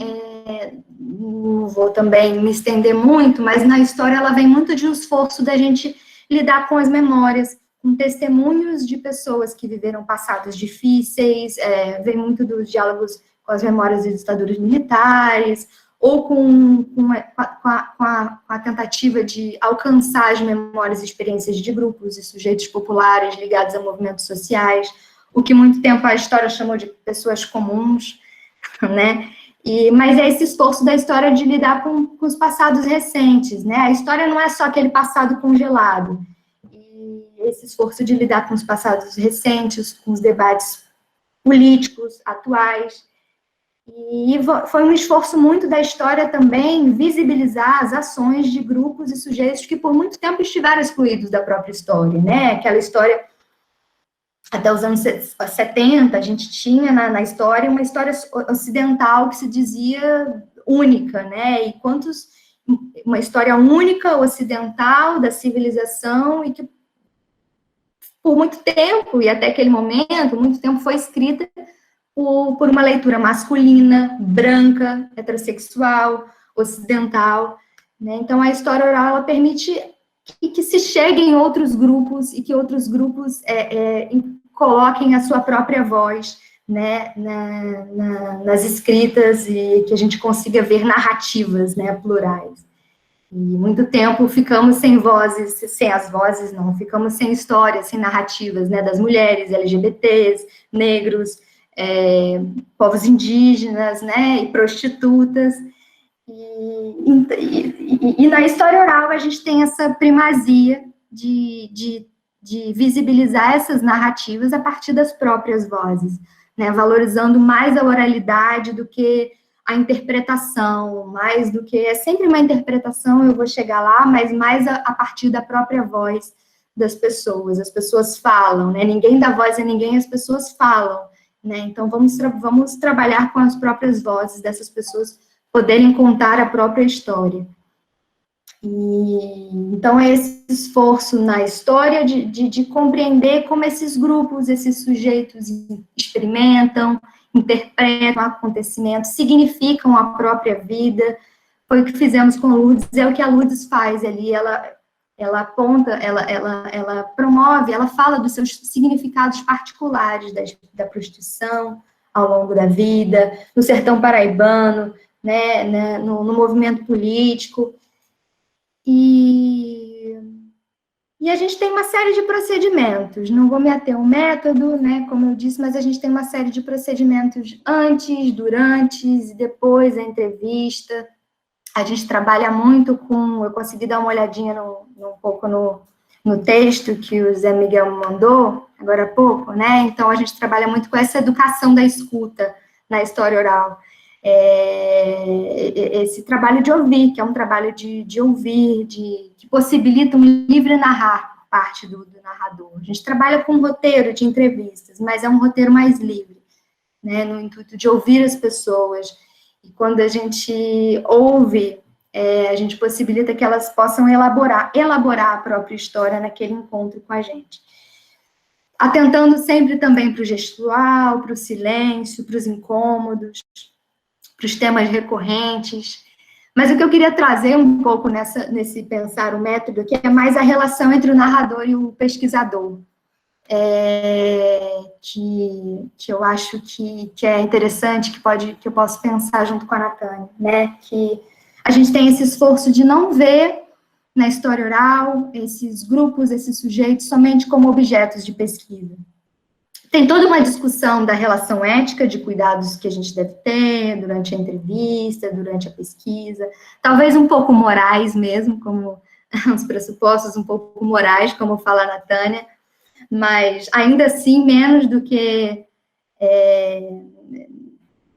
não vou também me estender muito, mas na história ela vem muito de um esforço da gente lidar com as memórias, com testemunhos de pessoas que viveram passados difíceis, vem muito dos diálogos com as memórias das ditaduras militares, ou com a tentativa de alcançar as memórias e experiências de grupos e sujeitos populares ligados a movimentos sociais, o que muito tempo a história chamou de pessoas comuns, né? Mas é esse esforço da história de lidar com os passados recentes, né? A história não é só aquele passado congelado. E esse esforço de lidar com os passados recentes, com os debates políticos atuais. E foi um esforço muito da história também visibilizar as ações de grupos e sujeitos que por muito tempo estiveram excluídos da própria história, né? Aquela história, até os anos 70, a gente tinha na história uma história ocidental que se dizia única, né? E uma história única, ocidental, da civilização, e que por muito tempo, e até aquele momento, muito tempo foi escrita por uma leitura masculina, branca, heterossexual, ocidental, né? Então, a história oral, ela permite que se chegue em outros grupos e que outros grupos coloquem a sua própria voz, né, nas escritas e que a gente consiga ver narrativas, né, plurais. E muito tempo ficamos sem ficamos sem histórias, sem narrativas, né, das mulheres, LGBTs, negros, povos indígenas, né, e prostitutas, e na história oral a gente tem essa primazia de visibilizar essas narrativas a partir das próprias vozes, né, valorizando mais a oralidade do que a interpretação, mais do que, é sempre uma interpretação, eu vou chegar lá, mas mais a partir da própria voz das pessoas. As pessoas falam, né, ninguém dá voz a ninguém, as pessoas falam. Né? Então, vamos trabalhar com as próprias vozes dessas pessoas poderem contar a própria história. Então, é esse esforço na história de compreender como esses grupos, esses sujeitos experimentam, interpretam acontecimentos, significam a própria vida. Foi o que fizemos com Lourdes, é o que a Lourdes faz ali, ela aponta, ela promove, ela fala dos seus significados particulares da prostituição ao longo da vida, no sertão paraibano, né, no movimento político. E a gente tem uma série de procedimentos, não vou me ater ao método, né, como eu disse, mas a gente tem uma série de procedimentos antes, durante e depois da entrevista. A gente trabalha muito eu consegui dar uma olhadinha um pouco no texto que o Zé Miguel mandou, agora há pouco, né? Então, a gente trabalha muito com essa educação da escuta na história oral. Esse trabalho de ouvir, que é um trabalho de ouvir, que possibilita um livre narrar por parte do narrador. A gente trabalha com um roteiro de entrevistas, mas é um roteiro mais livre, né? No intuito de ouvir as pessoas. E quando a gente ouve, a gente possibilita que elas possam elaborar a própria história naquele encontro com a gente. Atentando sempre também para o gestual, para o silêncio, para os incômodos, para os temas recorrentes. Mas o que eu queria trazer um pouco nesse pensar o método, que é mais a relação entre o narrador e o pesquisador. Que eu acho que é interessante, que eu posso pensar junto com a Natânia, né? Que a gente tem esse esforço de não ver na história oral, esses grupos, esses sujeitos, somente como objetos de pesquisa. Tem toda uma discussão da relação ética de cuidados que a gente deve ter durante a entrevista, durante a pesquisa, talvez um pouco morais mesmo, como os pressupostos um pouco morais, como fala a Natânia, mas ainda assim menos do que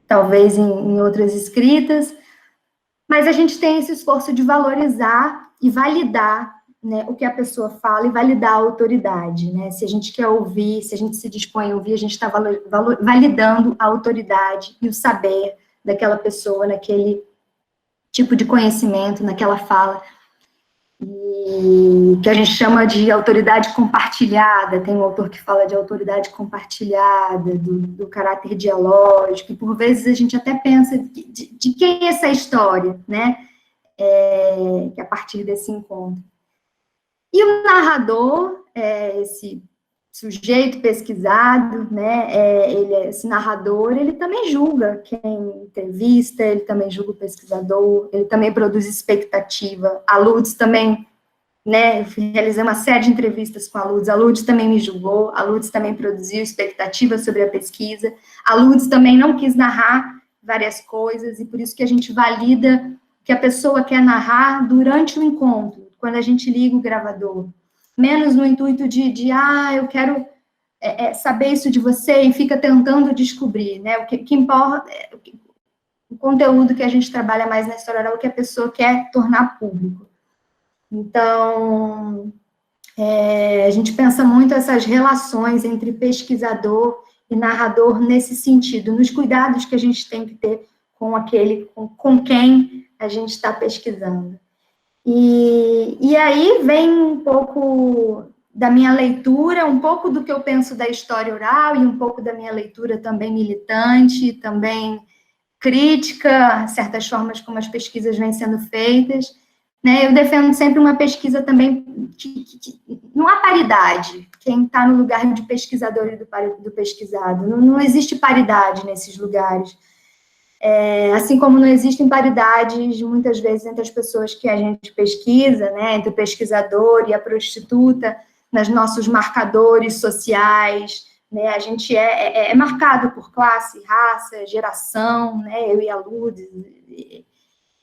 talvez em outras escritas, mas a gente tem esse esforço de valorizar e validar, né, o que a pessoa fala e validar a autoridade, né? Se a gente quer ouvir, se a gente se dispõe a ouvir, a gente está validando a autoridade e o saber daquela pessoa, naquele tipo de conhecimento, naquela fala, e que a gente chama de autoridade compartilhada. Tem um autor que fala de autoridade compartilhada, do caráter dialógico, e por vezes a gente até pensa de quem é essa história, né? Que a partir desse encontro. E o narrador, esse sujeito pesquisado, né, esse narrador, ele também julga quem entrevista, ele também julga o pesquisador, ele também produz expectativa. A Lourdes também, né, eu realizei uma série de entrevistas com a Lourdes também me julgou, a Lourdes também produziu expectativa sobre a pesquisa, a Lourdes também não quis narrar várias coisas, e por isso que a gente valida o que a pessoa quer narrar durante o encontro, quando a gente liga o gravador, menos no intuito de eu quero saber isso de você, e fica tentando descobrir, né, o que importa, o conteúdo que a gente trabalha mais na história oral, é o que a pessoa quer tornar público. Então, a gente pensa muito essas relações entre pesquisador e narrador nesse sentido, nos cuidados que a gente tem que ter com quem a gente está pesquisando. E aí vem um pouco da minha leitura, um pouco do que eu penso da história oral, e um pouco da minha leitura também militante, também crítica, certas formas como as pesquisas vêm sendo feitas, né? Eu defendo sempre uma pesquisa também que não há paridade, quem está no lugar de pesquisador e do pesquisado, não existe paridade nesses lugares. Assim como não existem paridades, muitas vezes, entre as pessoas que a gente pesquisa, né, entre o pesquisador e a prostituta, nos nossos marcadores sociais, né, a gente é marcado por classe, raça, geração, né, eu e a Lourdes,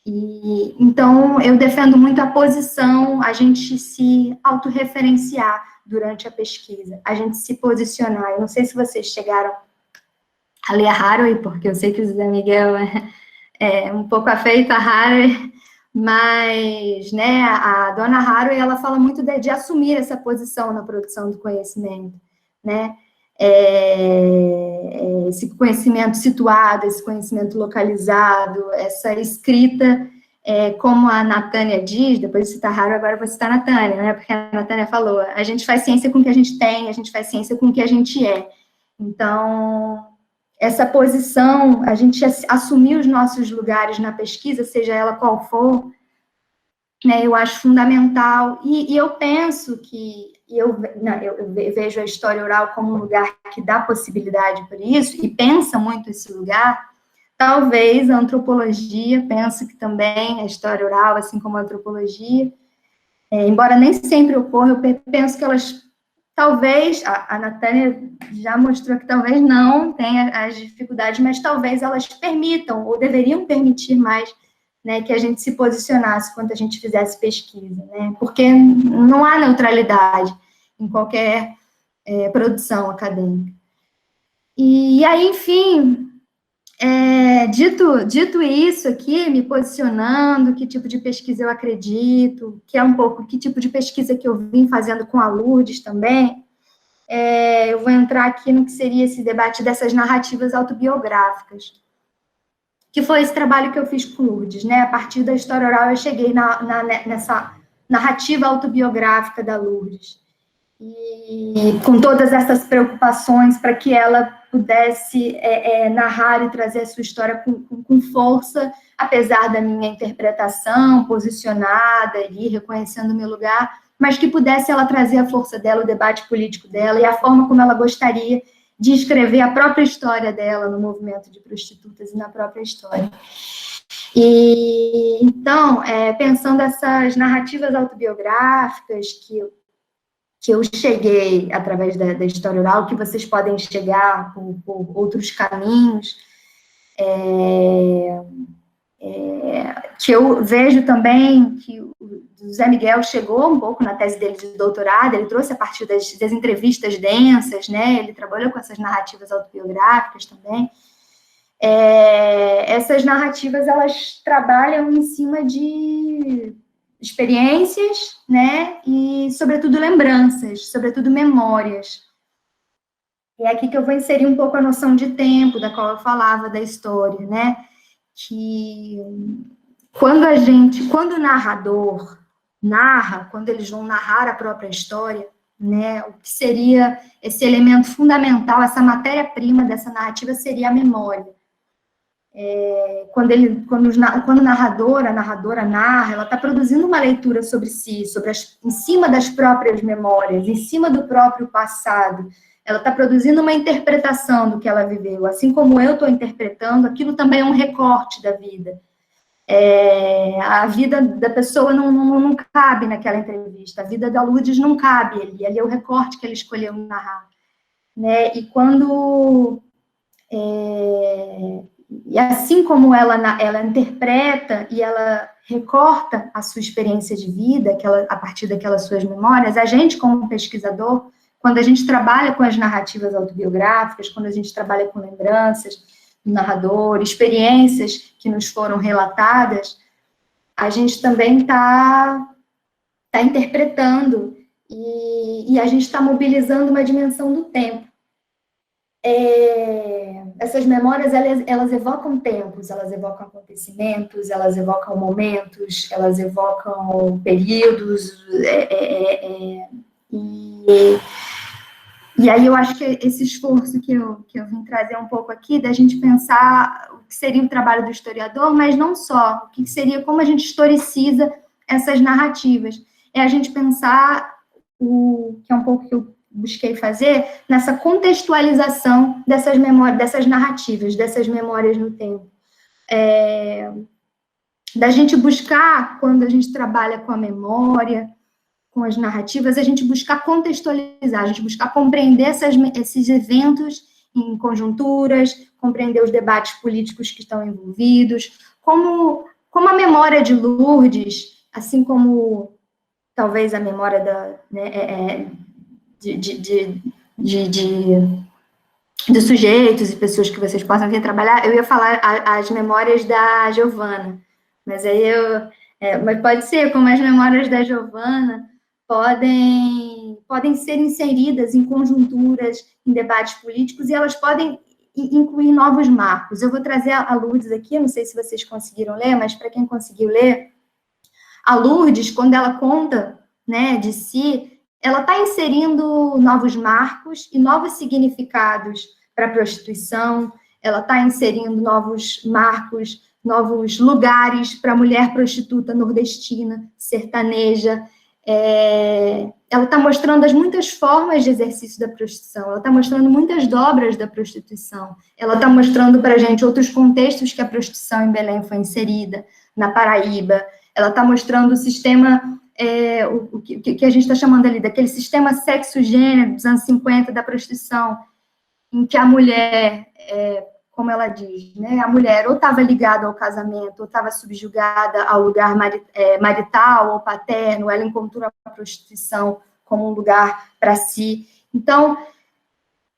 então eu defendo muito a posição, a gente se autorreferenciar durante a pesquisa, a gente se posicionar. Eu não sei se vocês chegaram a ler a Haraway, porque eu sei que o José Miguel é um pouco afeito a Haraway, mas, né, a dona Haraway, ela fala muito de assumir essa posição na produção do conhecimento, né, esse conhecimento situado, esse conhecimento localizado, essa escrita, como a Natânia diz, depois de citar Haraway, agora eu vou citar a Natânia, né, porque a Natânia falou, a gente faz ciência com o que a gente tem, a gente faz ciência com o que a gente é. Então, essa posição, a gente assumir os nossos lugares na pesquisa, seja ela qual for, né, eu acho fundamental, e eu penso que, eu vejo a história oral como um lugar que dá possibilidade para isso, e pensa muito esse lugar. Talvez a antropologia, penso que também a história oral, assim como a antropologia, embora nem sempre ocorra, eu penso que elas, talvez, a Natânia já mostrou que talvez não tenha as dificuldades, mas talvez elas permitam, ou deveriam permitir mais, né, que a gente se posicionasse quando a gente fizesse pesquisa, né, porque não há neutralidade em qualquer produção acadêmica. E aí, enfim, dito isso aqui, me posicionando, que tipo de pesquisa eu acredito, que é um pouco que tipo de pesquisa que eu vim fazendo com a Lourdes também, eu vou entrar aqui no que seria esse debate dessas narrativas autobiográficas, que foi esse trabalho que eu fiz com Lourdes, né? A partir da história oral, eu cheguei nessa narrativa autobiográfica da Lourdes, e com todas essas preocupações para que ela pudesse narrar e trazer a sua história com força, apesar da minha interpretação posicionada ali, reconhecendo o meu lugar, mas que pudesse ela trazer a força dela, o debate político dela e a forma como ela gostaria de escrever a própria história dela no movimento de prostitutas e na própria história. E, então, pensando essas narrativas autobiográficas que eu cheguei através da história oral, que vocês podem chegar por outros caminhos, que eu vejo também que o José Miguel chegou um pouco na tese dele de doutorado, ele trouxe a partir das entrevistas densas, né? Ele trabalhou com essas narrativas autobiográficas também. Essas narrativas, elas trabalham em cima de experiências, né? E, sobretudo, lembranças, sobretudo memórias. É aqui que eu vou inserir um pouco a noção de tempo, da qual eu falava, da história, né? Que quando o narrador narra, quando eles vão narrar a própria história, né, o que seria esse elemento fundamental, essa matéria-prima dessa narrativa seria a memória. Quando o narrador, a narradora narra, ela está produzindo uma leitura sobre si, em cima das próprias memórias, em cima do próprio passado. Ela está produzindo uma interpretação do que ela viveu. Assim como eu estou interpretando, aquilo também é um recorte da vida. A vida da pessoa não cabe naquela entrevista. A vida da Lourdes não cabe ali. Ali é o recorte que ela escolheu narrar. Né? E quando... E assim como ela interpreta e ela recorta a sua experiência de vida, a partir daquelas suas memórias, a gente, como pesquisador, quando a gente trabalha com as narrativas autobiográficas, quando a gente trabalha com lembranças do narrador, experiências que nos foram relatadas, a gente também está interpretando e a gente está mobilizando uma dimensão do tempo. Essas memórias, elas evocam tempos, elas evocam acontecimentos, elas evocam momentos, elas evocam períodos, e aí eu acho que esse esforço que eu vim trazer um pouco aqui, da gente pensar o que seria o trabalho do historiador, mas não só, o que seria, como a gente historiciza essas narrativas. É a gente pensar, que é um pouco que eu busquei fazer, nessa contextualização dessas memórias, dessas narrativas, dessas memórias no tempo. Da gente buscar, quando a gente trabalha com a memória, com as narrativas, a gente buscar contextualizar, a gente buscar compreender esses eventos em conjunturas, compreender os debates políticos que estão envolvidos, como a memória de Lourdes, assim como talvez a memória de sujeitos e pessoas que vocês possam vir trabalhar, eu ia falar as memórias da Giovana, mas aí mas pode ser, como as memórias da Giovana podem ser inseridas em conjunturas, em debates políticos, e elas podem incluir novos marcos. Eu vou trazer a Lourdes aqui, não sei se vocês conseguiram ler, mas para quem conseguiu ler, a Lourdes, quando ela conta, né, de si, ela está inserindo novos marcos e novos significados para a prostituição, ela está inserindo novos marcos, novos lugares para a mulher prostituta nordestina, sertaneja. Ela está mostrando as muitas formas de exercício da prostituição, ela está mostrando muitas dobras da prostituição, ela está mostrando para a gente outros contextos que a prostituição em Belém foi inserida, na Paraíba, ela está mostrando o sistema, o que a gente está chamando ali, daquele sistema sexo-gênero dos anos 50 da prostituição, em que a mulher, como ela diz, né, a mulher ou estava ligada ao casamento, ou estava subjugada ao lugar marital ou paterno, ela encontrou a prostituição como um lugar para si. Então,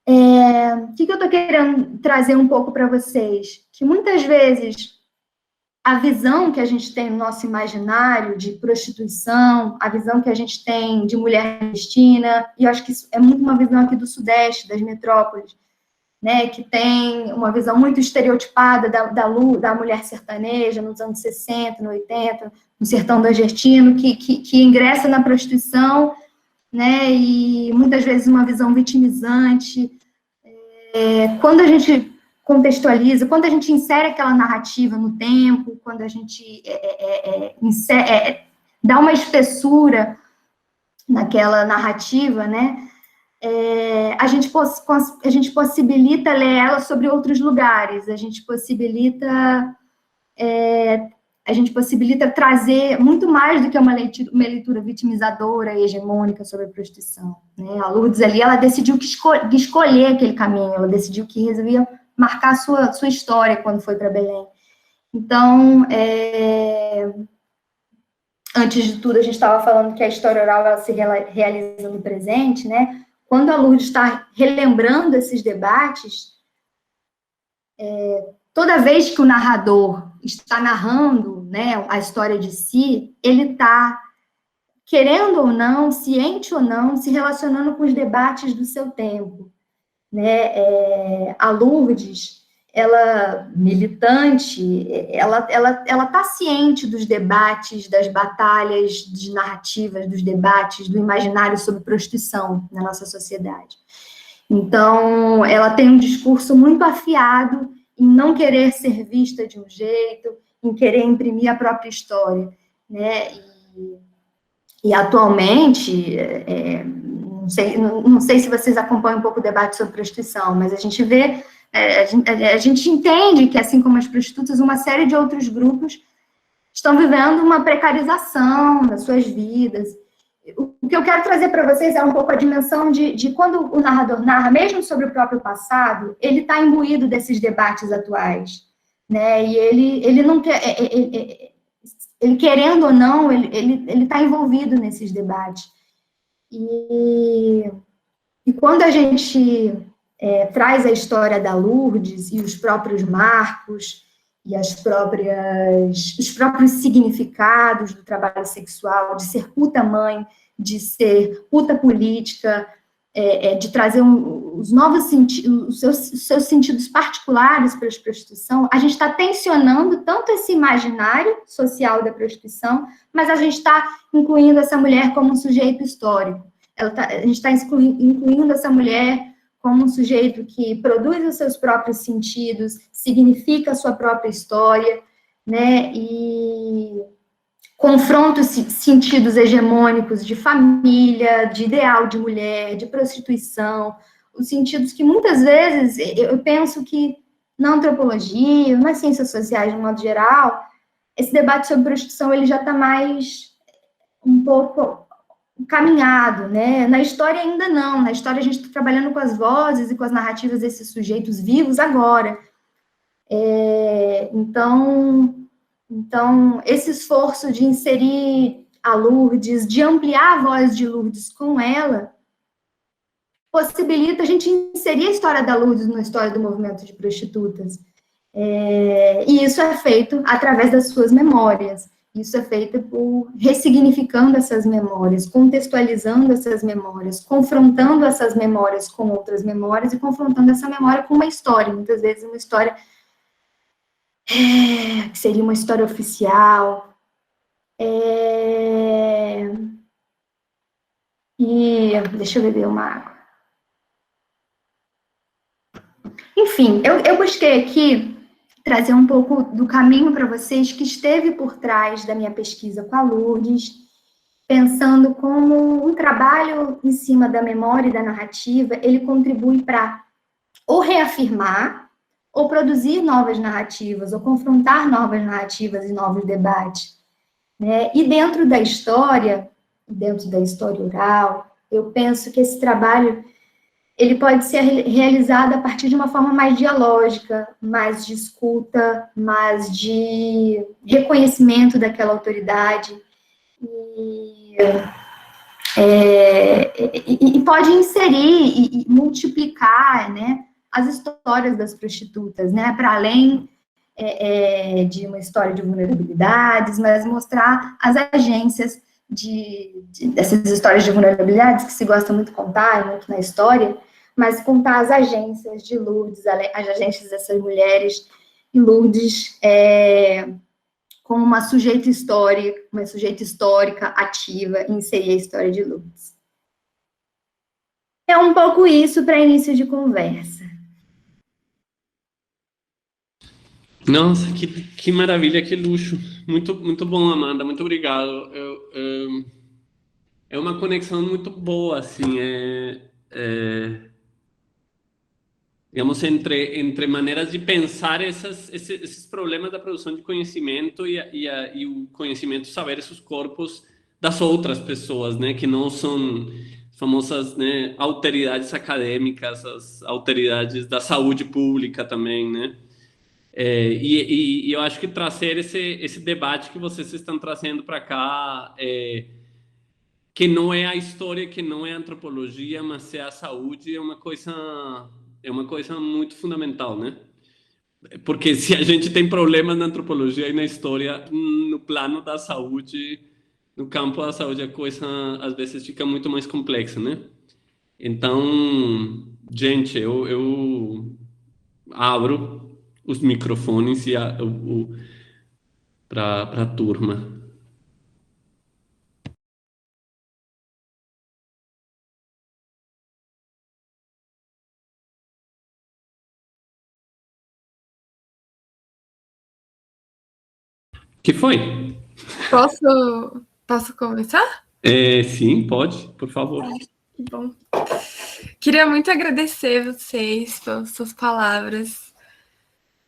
o que eu estou querendo trazer um pouco para vocês? Que muitas vezes a visão que a gente tem no nosso imaginário de prostituição, a visão que a gente tem de mulher nordestina, e eu acho que isso é muito uma visão aqui do Sudeste, das metrópoles, né, que tem uma visão muito estereotipada da mulher sertaneja nos anos 60, no 80, no sertão nordestino, que ingressa na prostituição, né, e muitas vezes uma visão vitimizante. Quando a gente contextualiza, quando a gente insere aquela narrativa no tempo, quando a gente dá uma espessura naquela narrativa, né, a gente possibilita ler ela sobre outros lugares, a gente possibilita trazer muito mais do que uma leitura vitimizadora e hegemônica sobre a prostituição, né? A Lourdes ali, ela decidiu escolher aquele caminho, ela decidiu que resolvia marcar sua história quando foi para Belém. Então, antes de tudo, a gente estava falando que a história oral ela se realiza no presente, né? Quando a Lourdes está relembrando esses debates, toda vez que o narrador está narrando, né, a história de si, ele está, querendo ou não, ciente ou não, se relacionando com os debates do seu tempo, né? A Lourdes, ela, militante, ela está ciente dos debates, das batalhas de narrativas, dos debates, do imaginário sobre prostituição na nossa sociedade. Então, ela tem um discurso muito afiado em não querer ser vista de um jeito, em querer imprimir a própria história, né? E atualmente, não sei se vocês acompanham um pouco o debate sobre prostituição, mas a gente vê, a gente entende que, assim como as prostitutas, uma série de outros grupos estão vivendo uma precarização das suas vidas. O que eu quero trazer para vocês é um pouco a dimensão de quando o narrador narra, mesmo sobre o próprio passado, ele está imbuído desses debates atuais, né? E ele não quer, ele querendo ou não, ele está envolvido nesses debates. E quando a gente traz a história da Lourdes e os próprios marcos e os próprios significados do trabalho sexual, de ser puta-mãe, de ser puta política, de trazer os novos sentidos, os seus sentidos particulares para a prostituição, a gente está tensionando tanto esse imaginário social da prostituição, mas a gente está incluindo essa mulher como um sujeito histórico. A gente está incluindo essa mulher como um sujeito que produz os seus próprios sentidos, significa a sua própria história, né, e confronta os sentidos hegemônicos de família, de ideal de mulher, de prostituição, os sentidos que muitas vezes, eu penso que na antropologia, nas ciências sociais de um modo geral, esse debate sobre prostituição ele já está mais um pouco caminhado, né? Na história ainda não, na história a gente está trabalhando com as vozes e com as narrativas desses sujeitos vivos agora. Então, esse esforço de inserir a Lourdes, de ampliar a voz de Lourdes com ela, possibilita a gente inserir a história da Lourdes na história do movimento de prostitutas. E isso é feito através das suas memórias. Isso é feito por ressignificando essas memórias, contextualizando essas memórias, confrontando essas memórias com outras memórias e confrontando essa memória com uma história, muitas vezes uma história que seria uma história oficial. E deixa eu beber uma água. Enfim, eu busquei aqui trazer um pouco do caminho para vocês que esteve por trás da minha pesquisa com a Lourdes, pensando como um trabalho em cima da memória e da narrativa, ele contribui para ou reafirmar, ou produzir novas narrativas, ou confrontar novas narrativas e novos debates, né? E dentro da história oral, eu penso que esse trabalho ele pode ser realizado a partir de uma forma mais dialógica, mais de escuta, mais de reconhecimento daquela autoridade, e pode inserir e multiplicar, né, as histórias das prostitutas, né, para além de uma história de vulnerabilidades, mas mostrar as agências dessas histórias de vulnerabilidades que se gosta muito de contar, muito na história, mas contar as agências de Lourdes, as agências dessas mulheres, e Lourdes como uma sujeita histórica ativa, inserir a história de Lourdes. É um pouco isso para início de conversa. Nossa, que maravilha, que luxo. Muito, muito bom, Amanda, muito obrigado. É uma conexão muito boa, assim, digamos, entre maneiras de pensar esses problemas da produção de conhecimento e o conhecimento, saber esses corpos das outras pessoas, né, que não são famosas, né, autoridades acadêmicas, as autoridades da saúde pública também, né? E eu acho que trazer esse debate que vocês estão trazendo para cá, que não é a história, que não é a antropologia, mas é a saúde, é uma coisa muito fundamental, né? Porque se a gente tem problemas na antropologia e na história, no plano da saúde, no campo da saúde, a coisa às vezes fica muito mais complexa, né? Então, gente, eu abro os microfones para a turma. Que foi? Posso começar? Sim, pode, por favor. Que bom. Queria muito agradecer vocês pelas suas palavras.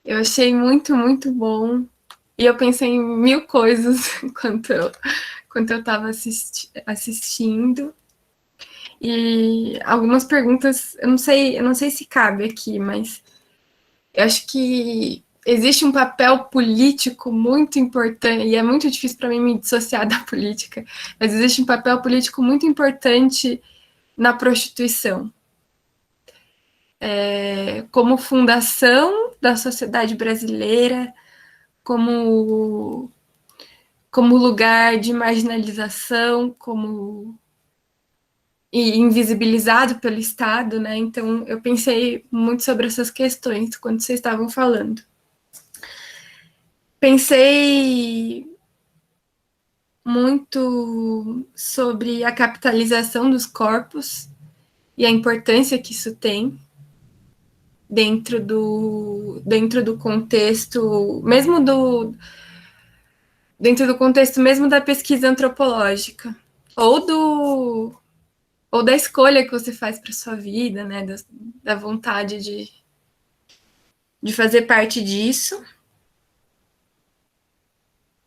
Eu achei muito, muito bom. E eu pensei em mil coisas enquanto eu estava assistindo. E algumas perguntas, eu não sei se cabe aqui, mas eu acho que existe um papel político muito importante, e é muito difícil para mim me dissociar da política, mas existe um papel político muito importante na prostituição. Como fundação da sociedade brasileira, como lugar de marginalização, como e invisibilizado pelo Estado, né? Então, eu pensei muito sobre essas questões quando vocês estavam falando. Pensei muito sobre a capitalização dos corpos e a importância que isso tem dentro do contexto, dentro do contexto mesmo da pesquisa antropológica, ou da escolha que você faz para sua vida, né, da vontade de fazer parte disso.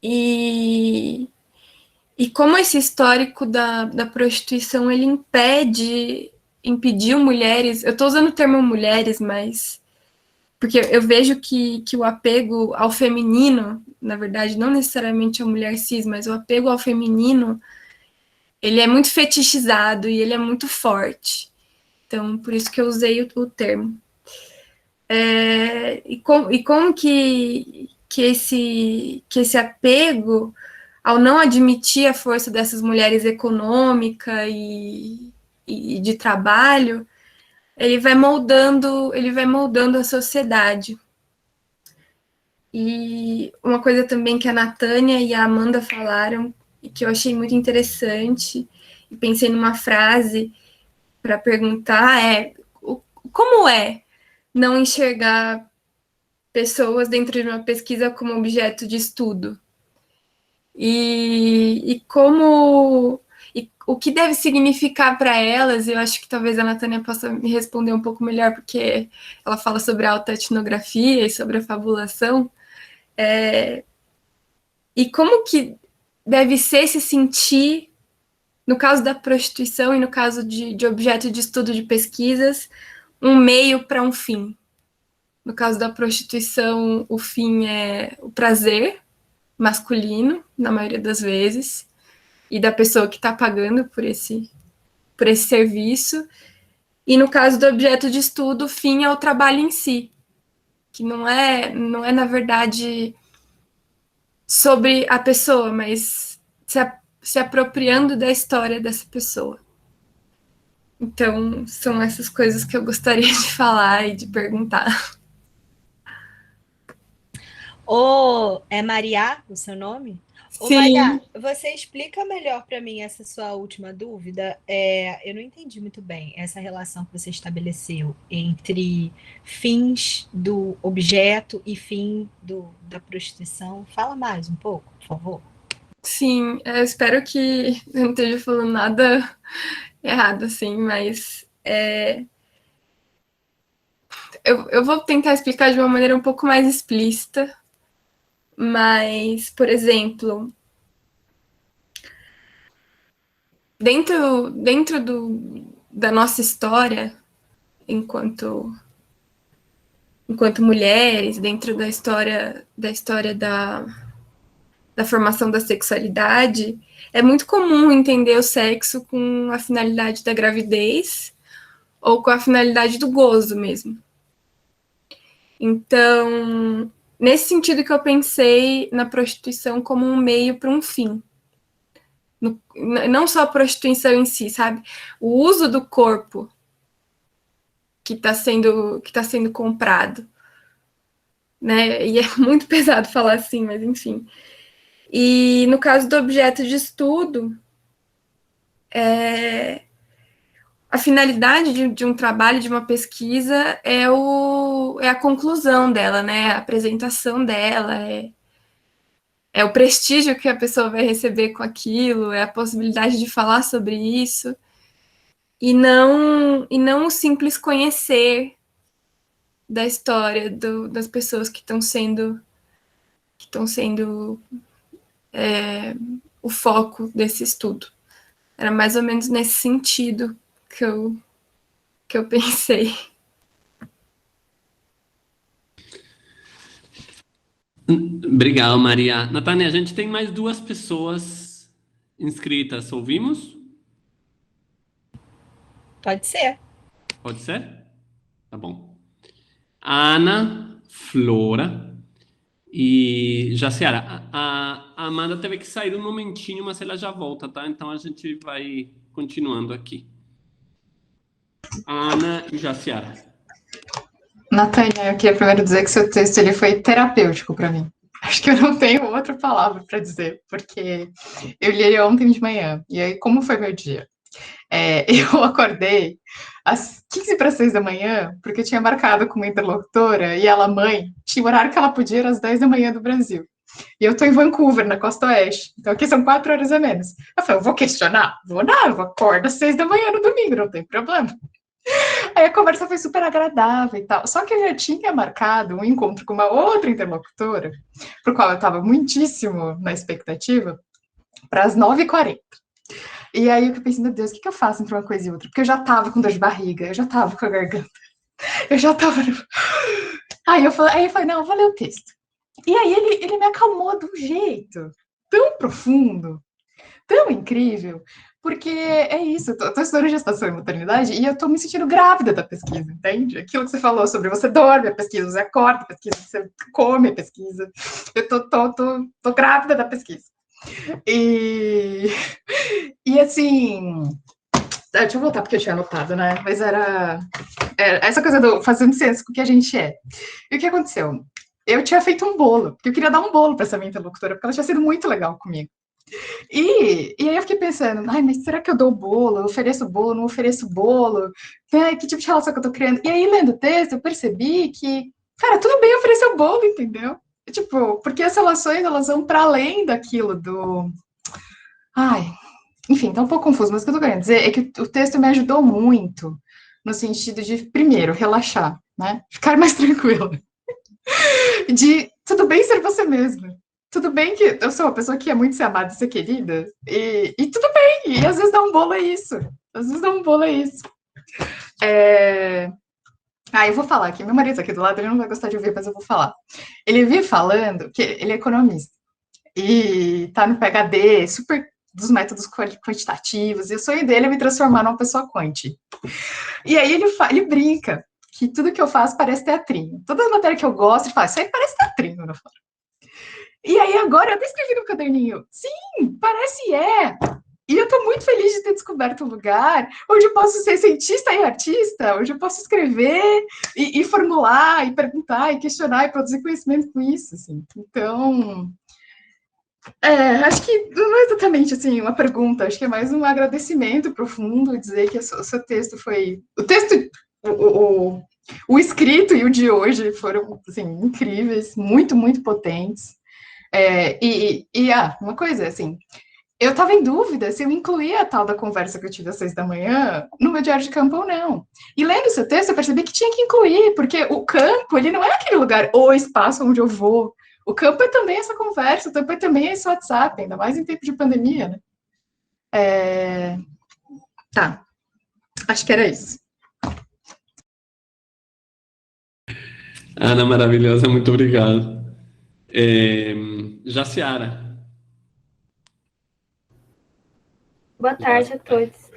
E como esse histórico da prostituição, ele impediu mulheres, eu estou usando o termo mulheres, mas porque eu vejo que o apego ao feminino, na verdade, não necessariamente a mulher cis, mas o apego ao feminino, ele é muito fetichizado e ele é muito forte. Então, por isso que eu usei o termo. Como que esse apego, ao não admitir a força dessas mulheres econômica e de trabalho, ele vai moldando a sociedade. E uma coisa também que a Natânia e a Amanda falaram, e que eu achei muito interessante, e pensei numa frase para perguntar, como é não enxergar pessoas dentro de uma pesquisa como objeto de estudo? E o que deve significar para elas, eu acho que talvez a Natânia possa me responder um pouco melhor, porque ela fala sobre a autoetnografia e sobre a fabulação, e como que deve ser se sentir, no caso da prostituição e no caso de objeto de estudo de pesquisas, um meio para um fim. No caso da prostituição, o fim é o prazer masculino, na maioria das vezes, e da pessoa que está pagando por esse serviço. E no caso do objeto de estudo, o fim é o trabalho em si, que não é na verdade, sobre a pessoa, mas se apropriando da história dessa pessoa. Então, são essas coisas que eu gostaria de falar e de perguntar. É Maria o seu nome? Sim. Maria, você explica melhor para mim essa sua última dúvida? Eu não entendi muito bem essa relação que você estabeleceu entre fins do objeto e fim da prostituição. Fala mais um pouco, por favor. Sim, eu espero que eu não esteja falando nada errado, assim, mas Eu vou tentar explicar de uma maneira um pouco mais explícita, mas, por exemplo, dentro da nossa história, enquanto mulheres, dentro da história da formação da sexualidade, é muito comum entender o sexo com a finalidade da gravidez ou com a finalidade do gozo mesmo. Então, nesse sentido que eu pensei na prostituição como um meio para um fim. Não só a prostituição em si, sabe? O uso do corpo que está sendo comprado. Né? E é muito pesado falar assim, mas enfim. E no caso do objeto de estudo, a finalidade de um trabalho, de uma pesquisa, é a conclusão dela, né? A apresentação dela, é o prestígio que a pessoa vai receber com aquilo, é a possibilidade de falar sobre isso, e não o simples conhecer da história das pessoas que estão sendo o foco desse estudo. Era mais ou menos nesse sentido que eu pensei. Obrigado, Maria. Natânia, a gente tem mais 2 pessoas inscritas. Ouvimos? Pode ser. Pode ser? Tá bom. Ana, Flora e Jaciara. A Amanda teve que sair um momentinho, mas ela já volta, tá? Então a gente vai continuando aqui. Ana e Jaciara. Natânia, eu queria primeiro dizer que seu texto ele foi terapêutico para mim. Acho que eu não tenho outra palavra para dizer, porque eu li ele ontem de manhã. E aí, como foi meu dia? Eu acordei às 15 para 6 da manhã, porque eu tinha marcado com uma interlocutora, e ela, mãe, tinha o horário que ela podia, era às 10 da manhã do Brasil. E eu tô em Vancouver, na costa oeste. Então aqui são 4 horas a menos. Eu falei, eu vou questionar? Vou não, eu acordo às 6 da manhã no domingo, não tem problema. Aí a conversa foi super agradável e tal. Só que eu já tinha marcado um encontro com uma outra interlocutora, pro qual eu estava muitíssimo na expectativa, para as 9h40. E aí eu pensei, meu Deus, o que eu faço entre uma coisa e outra? Porque eu já tava com dor de barriga, eu já tava com a garganta, eu já tava... Aí eu falei, não, eu vou ler o texto. E aí ele me acalmou de um jeito tão profundo, tão incrível, porque é isso, eu tô estudando gestação e maternidade e eu tô me sentindo grávida da pesquisa, entende? Aquilo que você falou sobre você dorme a pesquisa, você acorda a pesquisa, você come a pesquisa. Eu tô grávida da pesquisa. E assim, deixa eu voltar porque eu tinha anotado, né? Mas era essa coisa do fazendo ciência com o que a gente é. E o que aconteceu? Eu tinha feito um bolo, porque eu queria dar um bolo para essa minha interlocutora, porque ela tinha sido muito legal comigo. E aí eu fiquei pensando, ai, mas será que eu dou bolo? Eu ofereço bolo, não ofereço bolo? Ai, que tipo de relação que eu tô criando? E aí, lendo o texto, eu percebi que, cara, tudo bem oferecer o bolo, entendeu? Tipo, porque as relações, elas vão para além daquilo do... Ai, enfim, tá um pouco confuso, mas o que eu tô querendo dizer é que o texto me ajudou muito no sentido de, primeiro, relaxar, né? Ficar mais tranquila. De, tudo bem ser você mesma. Tudo bem que eu sou uma pessoa que é muito ser amada e ser querida, e tudo bem, e às vezes dar um bolo é isso. Às vezes dar um bolo é isso. Eu vou falar aqui, meu marido tá aqui do lado, ele não vai gostar de ouvir, mas eu vou falar. Ele vive falando que ele é economista, e tá no PhD, super dos métodos quantitativos, e o sonho dele é me transformar numa pessoa quant. E aí ele brinca que tudo que eu faço parece teatrinho. Toda a matéria que eu gosto, ele fala, isso aí parece teatrinho, eu falo. E aí agora eu até escrevi no caderninho, sim, parece E eu tô muito feliz de ter descoberto um lugar onde eu posso ser cientista e artista, onde eu posso escrever e formular, e perguntar, e questionar, e produzir conhecimento com isso, assim. Então, acho que não é exatamente, assim, uma pergunta, acho que é mais um agradecimento profundo, dizer que o seu texto foi... O texto, o escrito e o de hoje foram, assim, incríveis, muito, muito potentes. Uma coisa, assim, eu estava em dúvida se eu incluía a tal da conversa que eu tive às 6 da manhã no meu diário de campo ou não. E lendo o seu texto, eu percebi que tinha que incluir, porque o campo, ele não é aquele lugar, ou espaço onde eu vou. O campo é também essa conversa, o campo é também esse WhatsApp, ainda mais em tempo de pandemia, né? Tá, acho que era isso. Ana, maravilhosa, muito obrigado. Jaciara. Boa tarde a todos.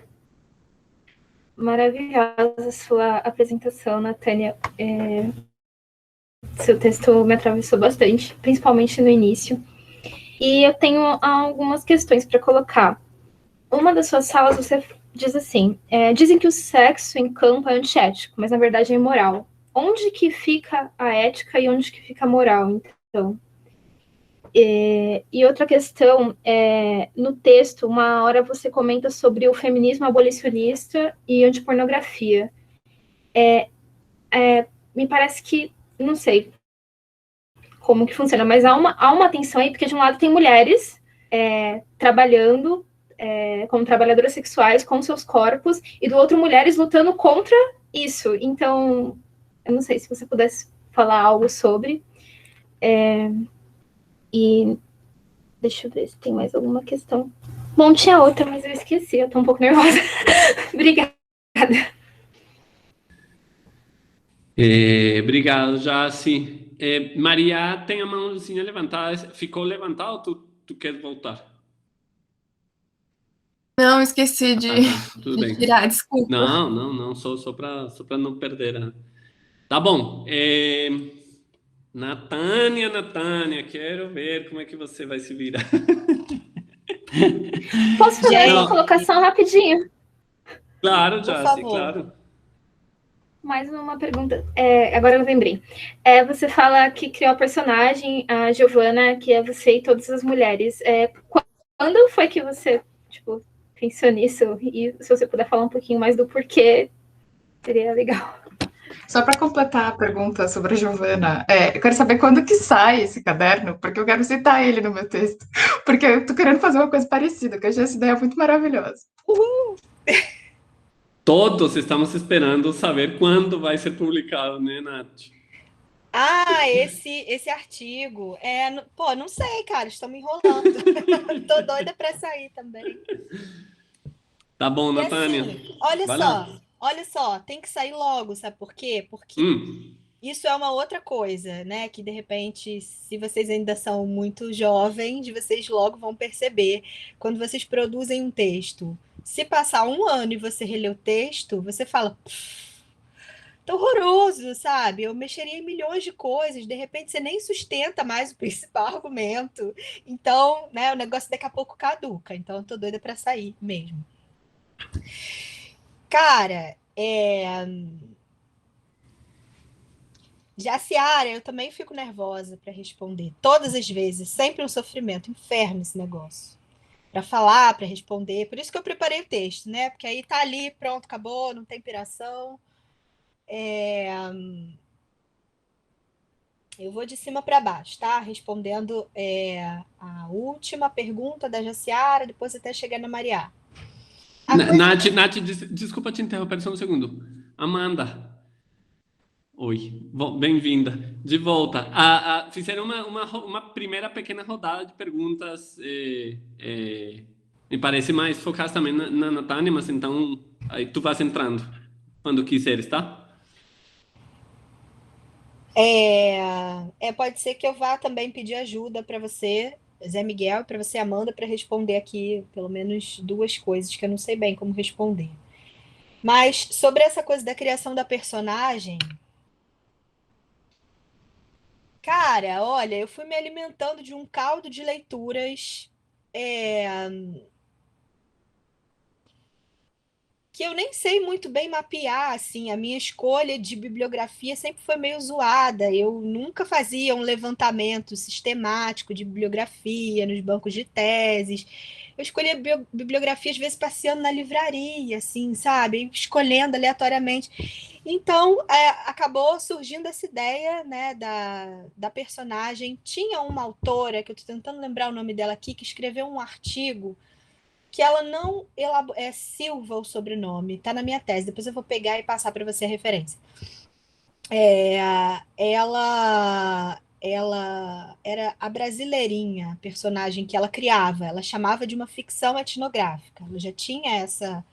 Maravilhosa sua apresentação, Natânia. Seu texto me atravessou bastante, principalmente no início. E eu tenho algumas questões para colocar. Uma das suas falas, você diz assim, dizem que o sexo em campo é antiético, mas na verdade é imoral. Onde que fica a ética e onde que fica a moral, então? E outra questão, no texto, uma hora você comenta sobre o feminismo abolicionista e antipornografia. Me parece que, não sei como que funciona, mas há uma tensão aí, porque de um lado tem mulheres trabalhando como trabalhadoras sexuais com seus corpos, e do outro mulheres lutando contra isso. Então, eu não sei se você pudesse falar algo sobre... E deixa eu ver se tem mais alguma questão. Bom, tinha outra, mas eu esqueci. Eu tô um pouco nervosa. Obrigada. Obrigado, Jaci. Maria, tem a mãozinha levantada. Ficou levantada ou tu quer voltar? Não, esqueci de Tudo bem. tirar, desculpa. Não. Só para não perder. Né? Tá bom. Natânia, quero ver como é que você vai se virar. Posso fazer uma colocação rapidinho? Claro, Jaci, claro. Mais uma pergunta. Agora eu lembrei. Você fala que criou a personagem, a Giovana, que é você e todas as mulheres. Quando foi que você, pensou nisso? E se você puder falar um pouquinho mais do porquê, seria legal. Só para completar a pergunta sobre a Giovana, eu quero saber quando que sai esse caderno, porque eu quero citar ele no meu texto, porque eu tô querendo fazer uma coisa parecida, que eu achei essa ideia muito maravilhosa. Uhul! Todos estamos esperando saber quando vai ser publicado, né, Nath? Esse artigo. Não sei, cara, estão me enrolando. Tô doida para sair também. Tá bom, Natânia. Assim, olha só, tem que sair logo, sabe por quê? Porque isso é uma outra coisa, né? Que de repente, se vocês ainda são muito jovens, vocês logo vão perceber. Quando vocês produzem um texto, se passar um ano e você reler o texto, você fala, tá horroroso, sabe? Eu mexeria em milhões de coisas, de repente você nem sustenta mais o principal argumento. Então, né, o negócio daqui a pouco caduca. Então, eu tô doida para sair mesmo. Cara, Jaciara, eu também fico nervosa para responder. Todas as vezes, sempre um sofrimento, inferno esse negócio. Para falar, para responder. Por isso que eu preparei o texto, né? Porque aí tá ali, pronto, acabou, não tem piração. Eu vou de cima para baixo, tá? Respondendo a última pergunta da Jaciara, depois até chegar na Maria. Nath, desculpa te interromper só um segundo. Amanda. Oi, bem-vinda. De volta. Fizeram uma primeira pequena rodada de perguntas, me parece mais focadas também na Natânia, mas então aí tu vas entrando quando quiseres, tá? Pode ser que eu vá também pedir ajuda para você, Zé Miguel, para você, Amanda, para responder aqui pelo menos duas coisas que eu não sei bem como responder. Mas sobre essa coisa da criação da personagem, cara, olha, eu fui me alimentando de um caldo de leituras que eu nem sei muito bem mapear, assim, a minha escolha de bibliografia sempre foi meio zoada, eu nunca fazia um levantamento sistemático de bibliografia nos bancos de teses, eu escolhia bibliografia às vezes passeando na livraria, assim, sabe, escolhendo aleatoriamente, então acabou surgindo essa ideia, né, da personagem. Tinha uma autora, que eu estou tentando lembrar o nome dela aqui, que escreveu um artigo que ela não é Silva o sobrenome, tá na minha tese, depois eu vou pegar e passar para você a referência. Ela era a brasileirinha, a personagem que ela criava, ela chamava de uma ficção etnográfica, ela já tinha essa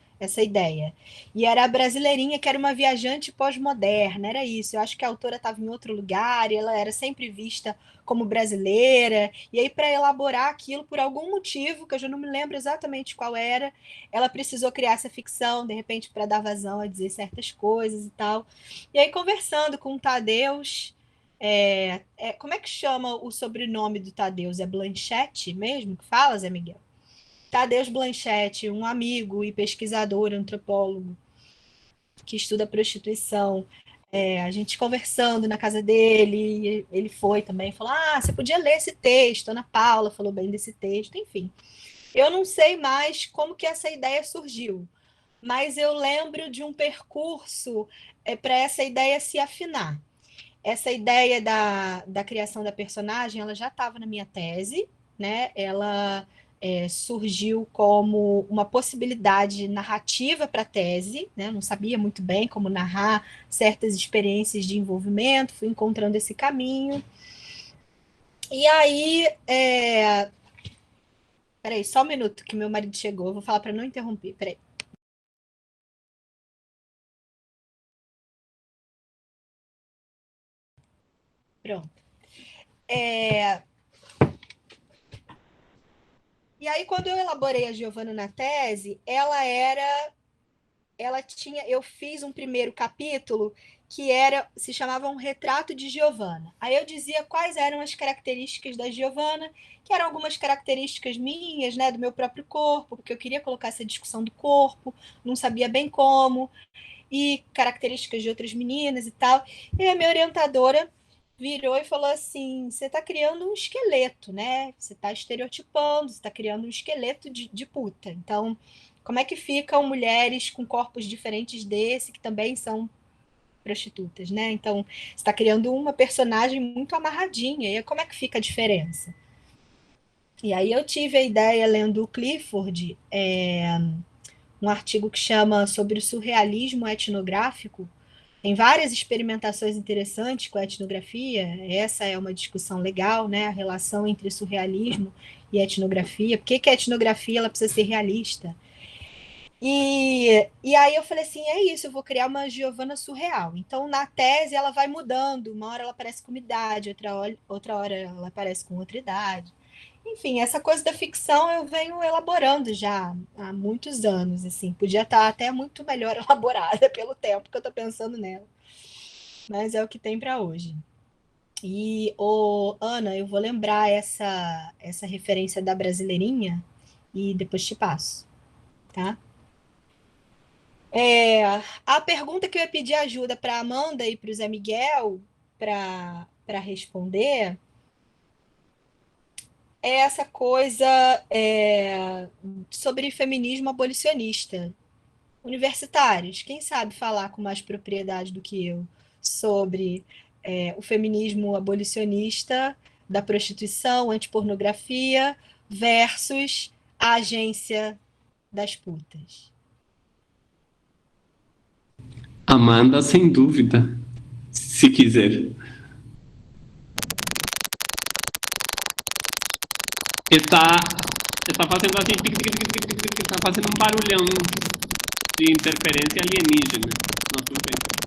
ideia. E era a brasileirinha que era uma viajante pós-moderna, era isso. Eu acho que a autora estava em outro lugar e ela era sempre vista como brasileira. E aí, para elaborar aquilo, por algum motivo, que eu já não me lembro exatamente qual era, ela precisou criar essa ficção, de repente, para dar vazão a dizer certas coisas e tal. E aí, conversando com o Tadeus, como é que chama o sobrenome do Tadeus? É Blanchette mesmo que fala, Zé Miguel? Tadeus Blanchette, um amigo e pesquisador, antropólogo, que estuda prostituição. A gente conversando na casa dele, ele foi também, falou: Ah, você podia ler esse texto. Ana Paula falou bem desse texto, enfim. Eu não sei mais como que essa ideia surgiu, mas eu lembro de um percurso para essa ideia se afinar. Essa ideia da criação da personagem, ela já estava na minha tese, né? Ela surgiu como uma possibilidade narrativa para a tese, né? Não sabia muito bem como narrar certas experiências de envolvimento, fui encontrando esse caminho. E aí, peraí, só um minuto que meu marido chegou, eu vou falar para não interromper, peraí. Pronto. E aí, quando eu elaborei a Giovana na tese, eu fiz um primeiro capítulo que se chamava Um Retrato de Giovana. Aí eu dizia quais eram as características da Giovana, que eram algumas características minhas, né, do meu próprio corpo, porque eu queria colocar essa discussão do corpo, não sabia bem como, e características de outras meninas e tal. E a minha orientadora virou e falou assim: você está criando um esqueleto, né? Você está estereotipando, você está criando um esqueleto de puta. Então, como é que ficam mulheres com corpos diferentes desse, que também são prostitutas, né? Então, você está criando uma personagem muito amarradinha. E como é que fica a diferença? E aí eu tive a ideia, lendo o Clifford, um artigo que chama Sobre o Surrealismo Etnográfico. Tem várias experimentações interessantes com a etnografia. Essa é uma discussão legal, né? A relação entre surrealismo e etnografia. Por que a etnografia ela precisa ser realista? E aí eu falei assim, é isso, eu vou criar uma Giovana surreal. Então, na tese, ela vai mudando. Uma hora ela aparece com uma idade, outra hora ela aparece com outra idade. Enfim, essa coisa da ficção eu venho elaborando já há muitos anos, assim. Podia estar até muito melhor elaborada pelo tempo que eu estou pensando nela. Mas é o que tem para hoje. E, Ana, eu vou lembrar essa referência da Brasileirinha e depois te passo, tá? A pergunta que eu ia pedir ajuda para a Amanda e para o Zé Miguel para responder é essa coisa sobre feminismo abolicionista. Universitários, quem sabe falar com mais propriedade do que eu sobre o feminismo abolicionista da prostituição, antipornografia versus a agência das putas. Amanda, sem dúvida, se quiser. Está fazendo assim, está fazendo um barulhão de interferência alienígena na tua frente.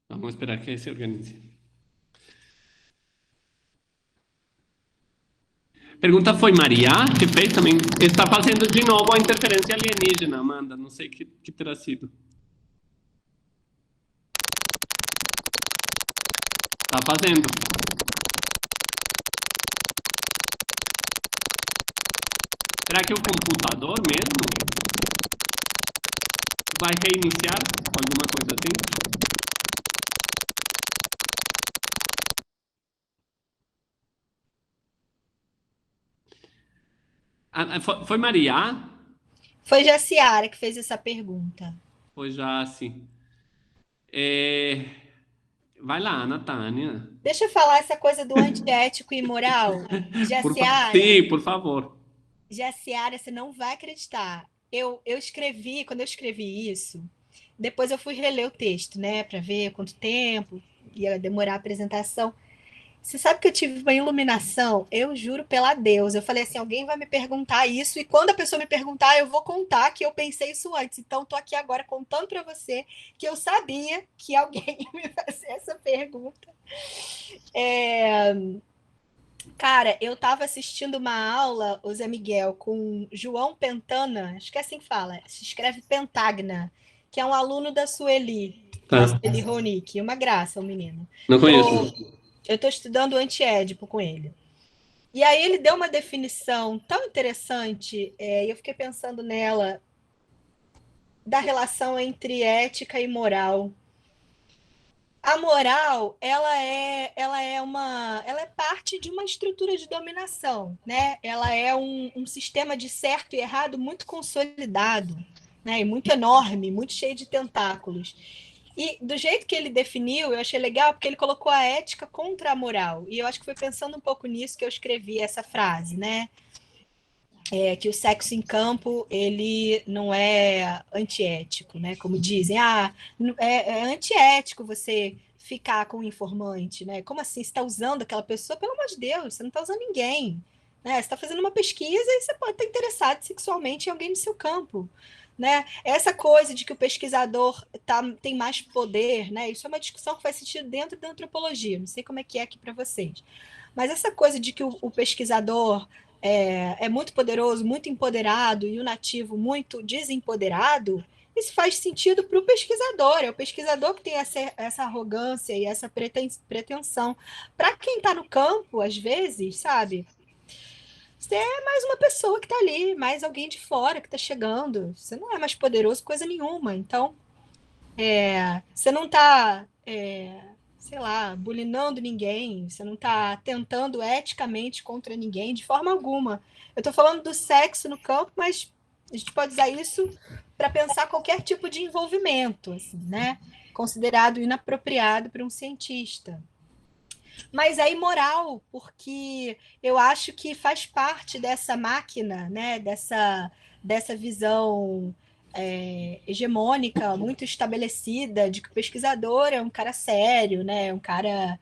Vamos esperar que se organize. Pergunta foi Maria, que fez também. Está fazendo de novo a interferência alienígena, Amanda. Não sei que terá sido. Está fazendo. Será que é o computador mesmo? Vai reiniciar? Alguma coisa assim? Foi Maria? Foi Jaciara que fez essa pergunta. Foi já, sim. Vai lá, Natânia. Deixa eu falar essa coisa do antiético e imoral. Sim, por favor. Jaciara, você não vai acreditar. Quando eu escrevi isso, depois eu fui reler o texto, né, para ver quanto tempo ia demorar a apresentação. Você sabe que eu tive uma iluminação? Eu juro pela Deus. Eu falei assim, alguém vai me perguntar isso, e quando a pessoa me perguntar, eu vou contar que eu pensei isso antes. Então, estou aqui agora contando para você que eu sabia que alguém ia me fazer essa pergunta. Cara, eu estava assistindo uma aula, o Zé Miguel, com João Pentana, acho que é assim que fala, se escreve Pentagna, que é um aluno da Sueli Ronick, uma graça, o menino. Não conheço. Eu estou estudando antiédipo com ele. E aí ele deu uma definição tão interessante, e eu fiquei pensando nela, da relação entre ética e moral. A moral, ela é parte de uma estrutura de dominação, né? Ela é um sistema de certo e errado muito consolidado, né? E muito enorme, muito cheio de tentáculos. E do jeito que ele definiu, eu achei legal, porque ele colocou a ética contra a moral. E eu acho que foi pensando um pouco nisso que eu escrevi essa frase, né? Que o sexo em campo, ele não é antiético, né? Como dizem, é antiético você ficar com um informante, né? Como assim? Você está usando aquela pessoa? Pelo amor de Deus, você não está usando ninguém, né? Você está fazendo uma pesquisa e você pode estar interessado sexualmente em alguém no seu campo, né? Essa coisa de que o pesquisador tem mais poder, né? Isso é uma discussão que faz sentido dentro da antropologia, não sei como é que é aqui para vocês. Mas essa coisa de que o pesquisador é muito poderoso, muito empoderado, e o nativo muito desempoderado, isso faz sentido para o pesquisador. É o pesquisador que tem essa arrogância e essa pretensão. Para quem está no campo, às vezes, sabe? Você é mais uma pessoa que está ali, mais alguém de fora que está chegando. Você não é mais poderoso coisa nenhuma. Então, você não está, sei lá, bulinando ninguém, você não está tentando eticamente contra ninguém de forma alguma. Eu estou falando do sexo no campo, mas a gente pode usar isso para pensar qualquer tipo de envolvimento, assim, né? Considerado inapropriado para um cientista. Mas é imoral, porque eu acho que faz parte dessa máquina, né? Dessa visão hegemônica, muito estabelecida, de que o pesquisador é um cara sério, né? Um cara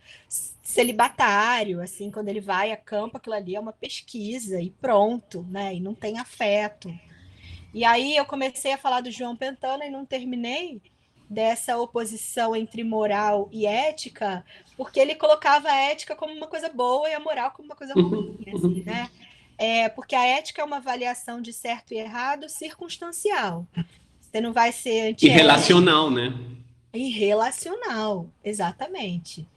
celibatário, assim, quando ele vai a campo, aquilo ali é uma pesquisa e pronto, né? E não tem afeto. E aí eu comecei a falar do João Pentana e não terminei dessa oposição entre moral e ética, porque ele colocava a ética como uma coisa boa e a moral como uma coisa ruim, assim, né? Porque a ética é uma avaliação de certo e errado circunstancial. Você não vai ser antiético. Irrelacional, né? Irrelacional, exatamente.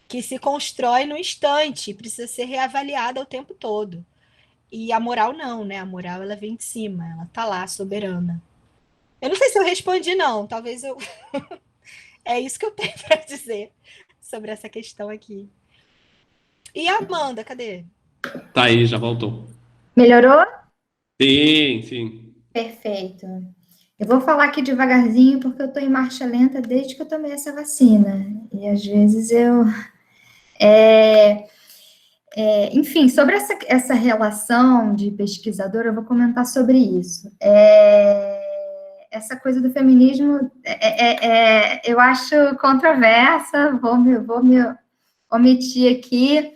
Que se constrói no instante, precisa ser reavaliada o tempo todo. E a moral não, né? A moral, ela vem de cima, ela tá lá, soberana. Eu não sei se eu respondi, não. Talvez eu... É isso que eu tenho para dizer sobre essa questão aqui. E a Amanda, cadê? Tá aí, já voltou. Melhorou? Sim, sim. Perfeito. Eu vou falar aqui devagarzinho, porque eu estou em marcha lenta desde que eu tomei essa vacina. E às vezes eu... enfim, sobre essa relação de pesquisador, eu vou comentar sobre isso. Essa coisa do feminismo, eu acho controversa, vou me omitir aqui,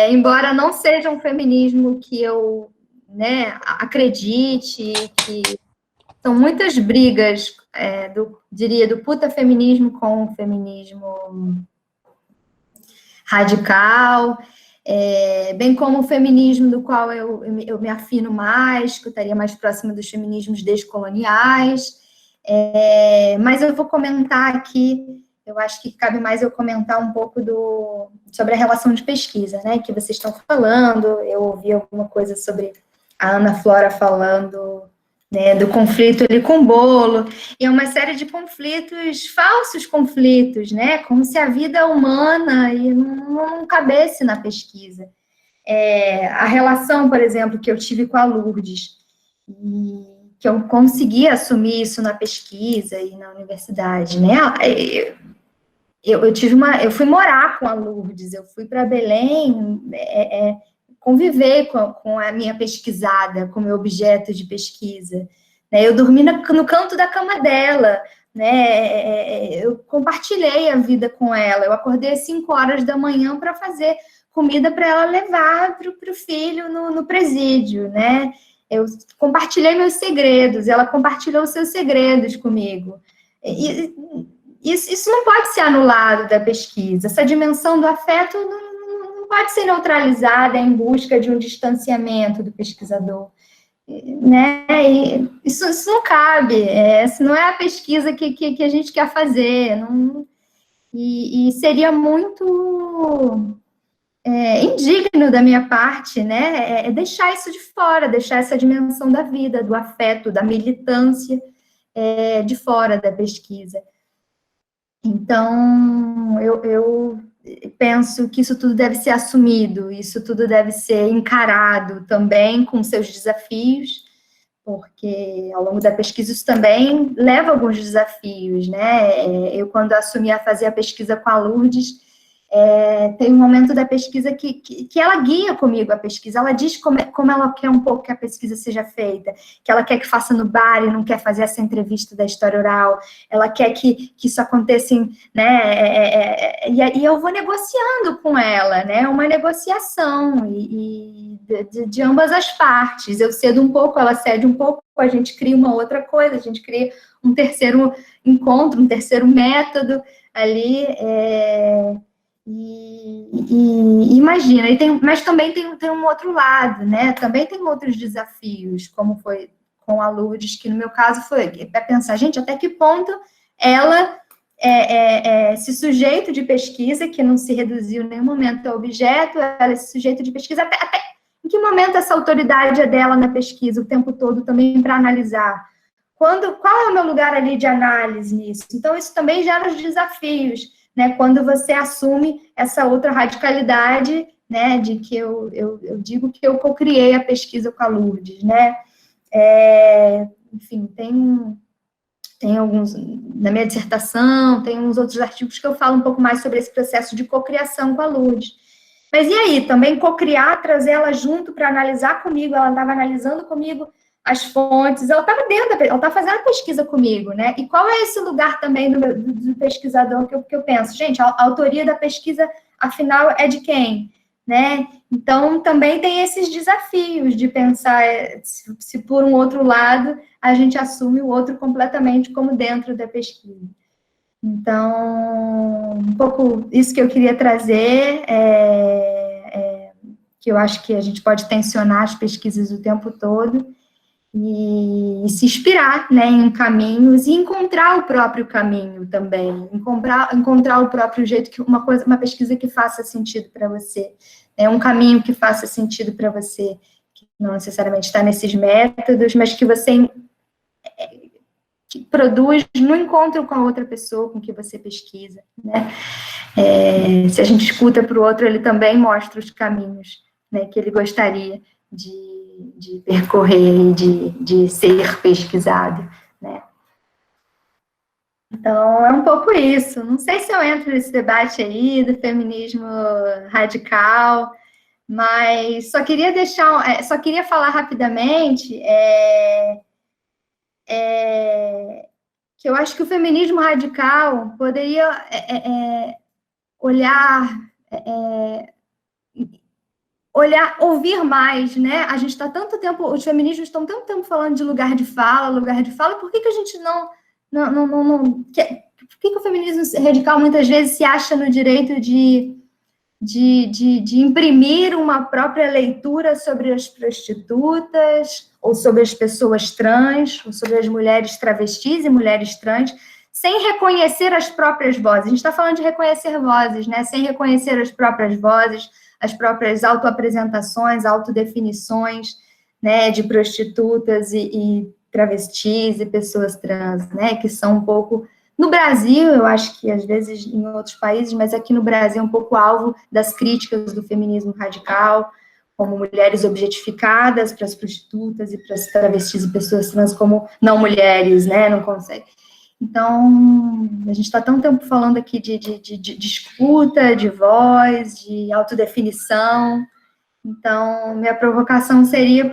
embora não seja um feminismo que eu, né, acredite, que são muitas brigas, diria, do puta feminismo com o feminismo radical, bem como o feminismo do qual eu me afino mais, que eu estaria mais próxima dos feminismos descoloniais, mas eu vou comentar aqui, eu acho que cabe mais eu comentar um pouco sobre a relação de pesquisa, né, que vocês estão falando. Eu ouvi alguma coisa sobre a Ana Flora falando, né, do conflito ali com o bolo, e é uma série de conflitos, falsos conflitos, né, como se a vida humana não cabesse na pesquisa. A relação, por exemplo, que eu tive com a Lourdes, e que eu consegui assumir isso na pesquisa e na universidade, né, eu fui morar com a Lourdes, eu fui para Belém, conviver com a minha pesquisada, com o meu objeto de pesquisa, né? Eu dormi no canto da cama dela, né? Eu compartilhei a vida com ela, eu acordei às 5 horas da manhã para fazer comida para ela levar para o filho no presídio, né? Eu compartilhei meus segredos, ela compartilhou seus segredos comigo. E isso não pode ser anulado da pesquisa. Essa dimensão do afeto não pode ser neutralizada em busca de um distanciamento do pesquisador, né? Isso não cabe. Essa não é a pesquisa que a gente quer fazer. E seria muito indigno da minha parte, né? Deixar isso de fora, deixar essa dimensão da vida, do afeto, da militância de fora da pesquisa. Então, eu penso que isso tudo deve ser assumido, isso tudo deve ser encarado também com seus desafios, porque ao longo da pesquisa isso também leva alguns desafios, né? Eu, quando assumi a fazer a pesquisa com a Lourdes, tem um momento da pesquisa que ela guia comigo a pesquisa, ela diz como ela quer um pouco que a pesquisa seja feita, que ela quer que faça no bar e não quer fazer essa entrevista da história oral, ela quer que isso aconteça, né, e eu vou negociando com ela, né, uma negociação, de ambas as partes, eu cedo um pouco, ela cede um pouco, a gente cria uma outra coisa, a gente cria um terceiro encontro, um terceiro método ali, E imagina, mas também tem um outro lado, né? Também tem outros desafios, como foi com a Lourdes, que no meu caso foi pensar, gente, até que ponto ela esse sujeito de pesquisa, que não se reduziu em nenhum momento ao objeto, ela esse sujeito de pesquisa, até em que momento essa autoridade é dela na pesquisa, o tempo todo também para analisar. Qual é o meu lugar ali de análise nisso? Então, isso também gera os desafios, né, quando você assume essa outra radicalidade, né, de que eu digo que eu co-criei a pesquisa com a Lourdes, né, enfim, tem alguns, na minha dissertação, tem uns outros artigos que eu falo um pouco mais sobre esse processo de cocriação com a Lourdes. Mas e aí, também cocriar, trazer ela junto para analisar comigo, ela estava analisando comigo as fontes, ela estava ela estava fazendo a pesquisa comigo, né? E qual é esse lugar também do pesquisador que eu penso? Gente, a autoria da pesquisa, afinal, é de quem? Né? Então, também tem esses desafios de pensar se por um outro lado a gente assume o outro completamente como dentro da pesquisa. Então, um pouco isso que eu queria trazer, que eu acho que a gente pode tensionar as pesquisas o tempo todo, e se inspirar, né, em caminhos e encontrar o próprio caminho também, encontrar o próprio jeito, que uma pesquisa que faça sentido para você, um caminho que faça sentido para você, que não necessariamente está nesses métodos, mas que você que produz no encontro com a outra pessoa com que você pesquisa, né? Se a gente escuta para o outro, ele também mostra os caminhos, né, que ele gostaria de percorrer, de ser pesquisado, né? Então, é um pouco isso. Não sei se eu entro nesse debate aí do feminismo radical, mas só queria falar rapidamente que eu acho que o feminismo radical poderia ouvir mais, né? A gente está tanto tempo, os feminismos estão tanto tempo falando de lugar de fala, por que a gente não por que o feminismo radical muitas vezes se acha no direito de imprimir uma própria leitura sobre as prostitutas, ou sobre as pessoas trans, ou sobre as mulheres travestis e mulheres trans, sem reconhecer as próprias vozes? A gente está falando de reconhecer vozes, né? Sem reconhecer as próprias vozes, as próprias autoapresentações, autodefinições, né, de prostitutas e travestis e pessoas trans, né, que são um pouco, no Brasil, eu acho que às vezes em outros países, mas aqui no Brasil é um pouco alvo das críticas do feminismo radical, como mulheres objetificadas para as prostitutas e para as travestis e pessoas trans como não mulheres, né, não consegue. Então, a gente está tão tempo falando aqui de escuta, de voz, de autodefinição. Então, minha provocação seria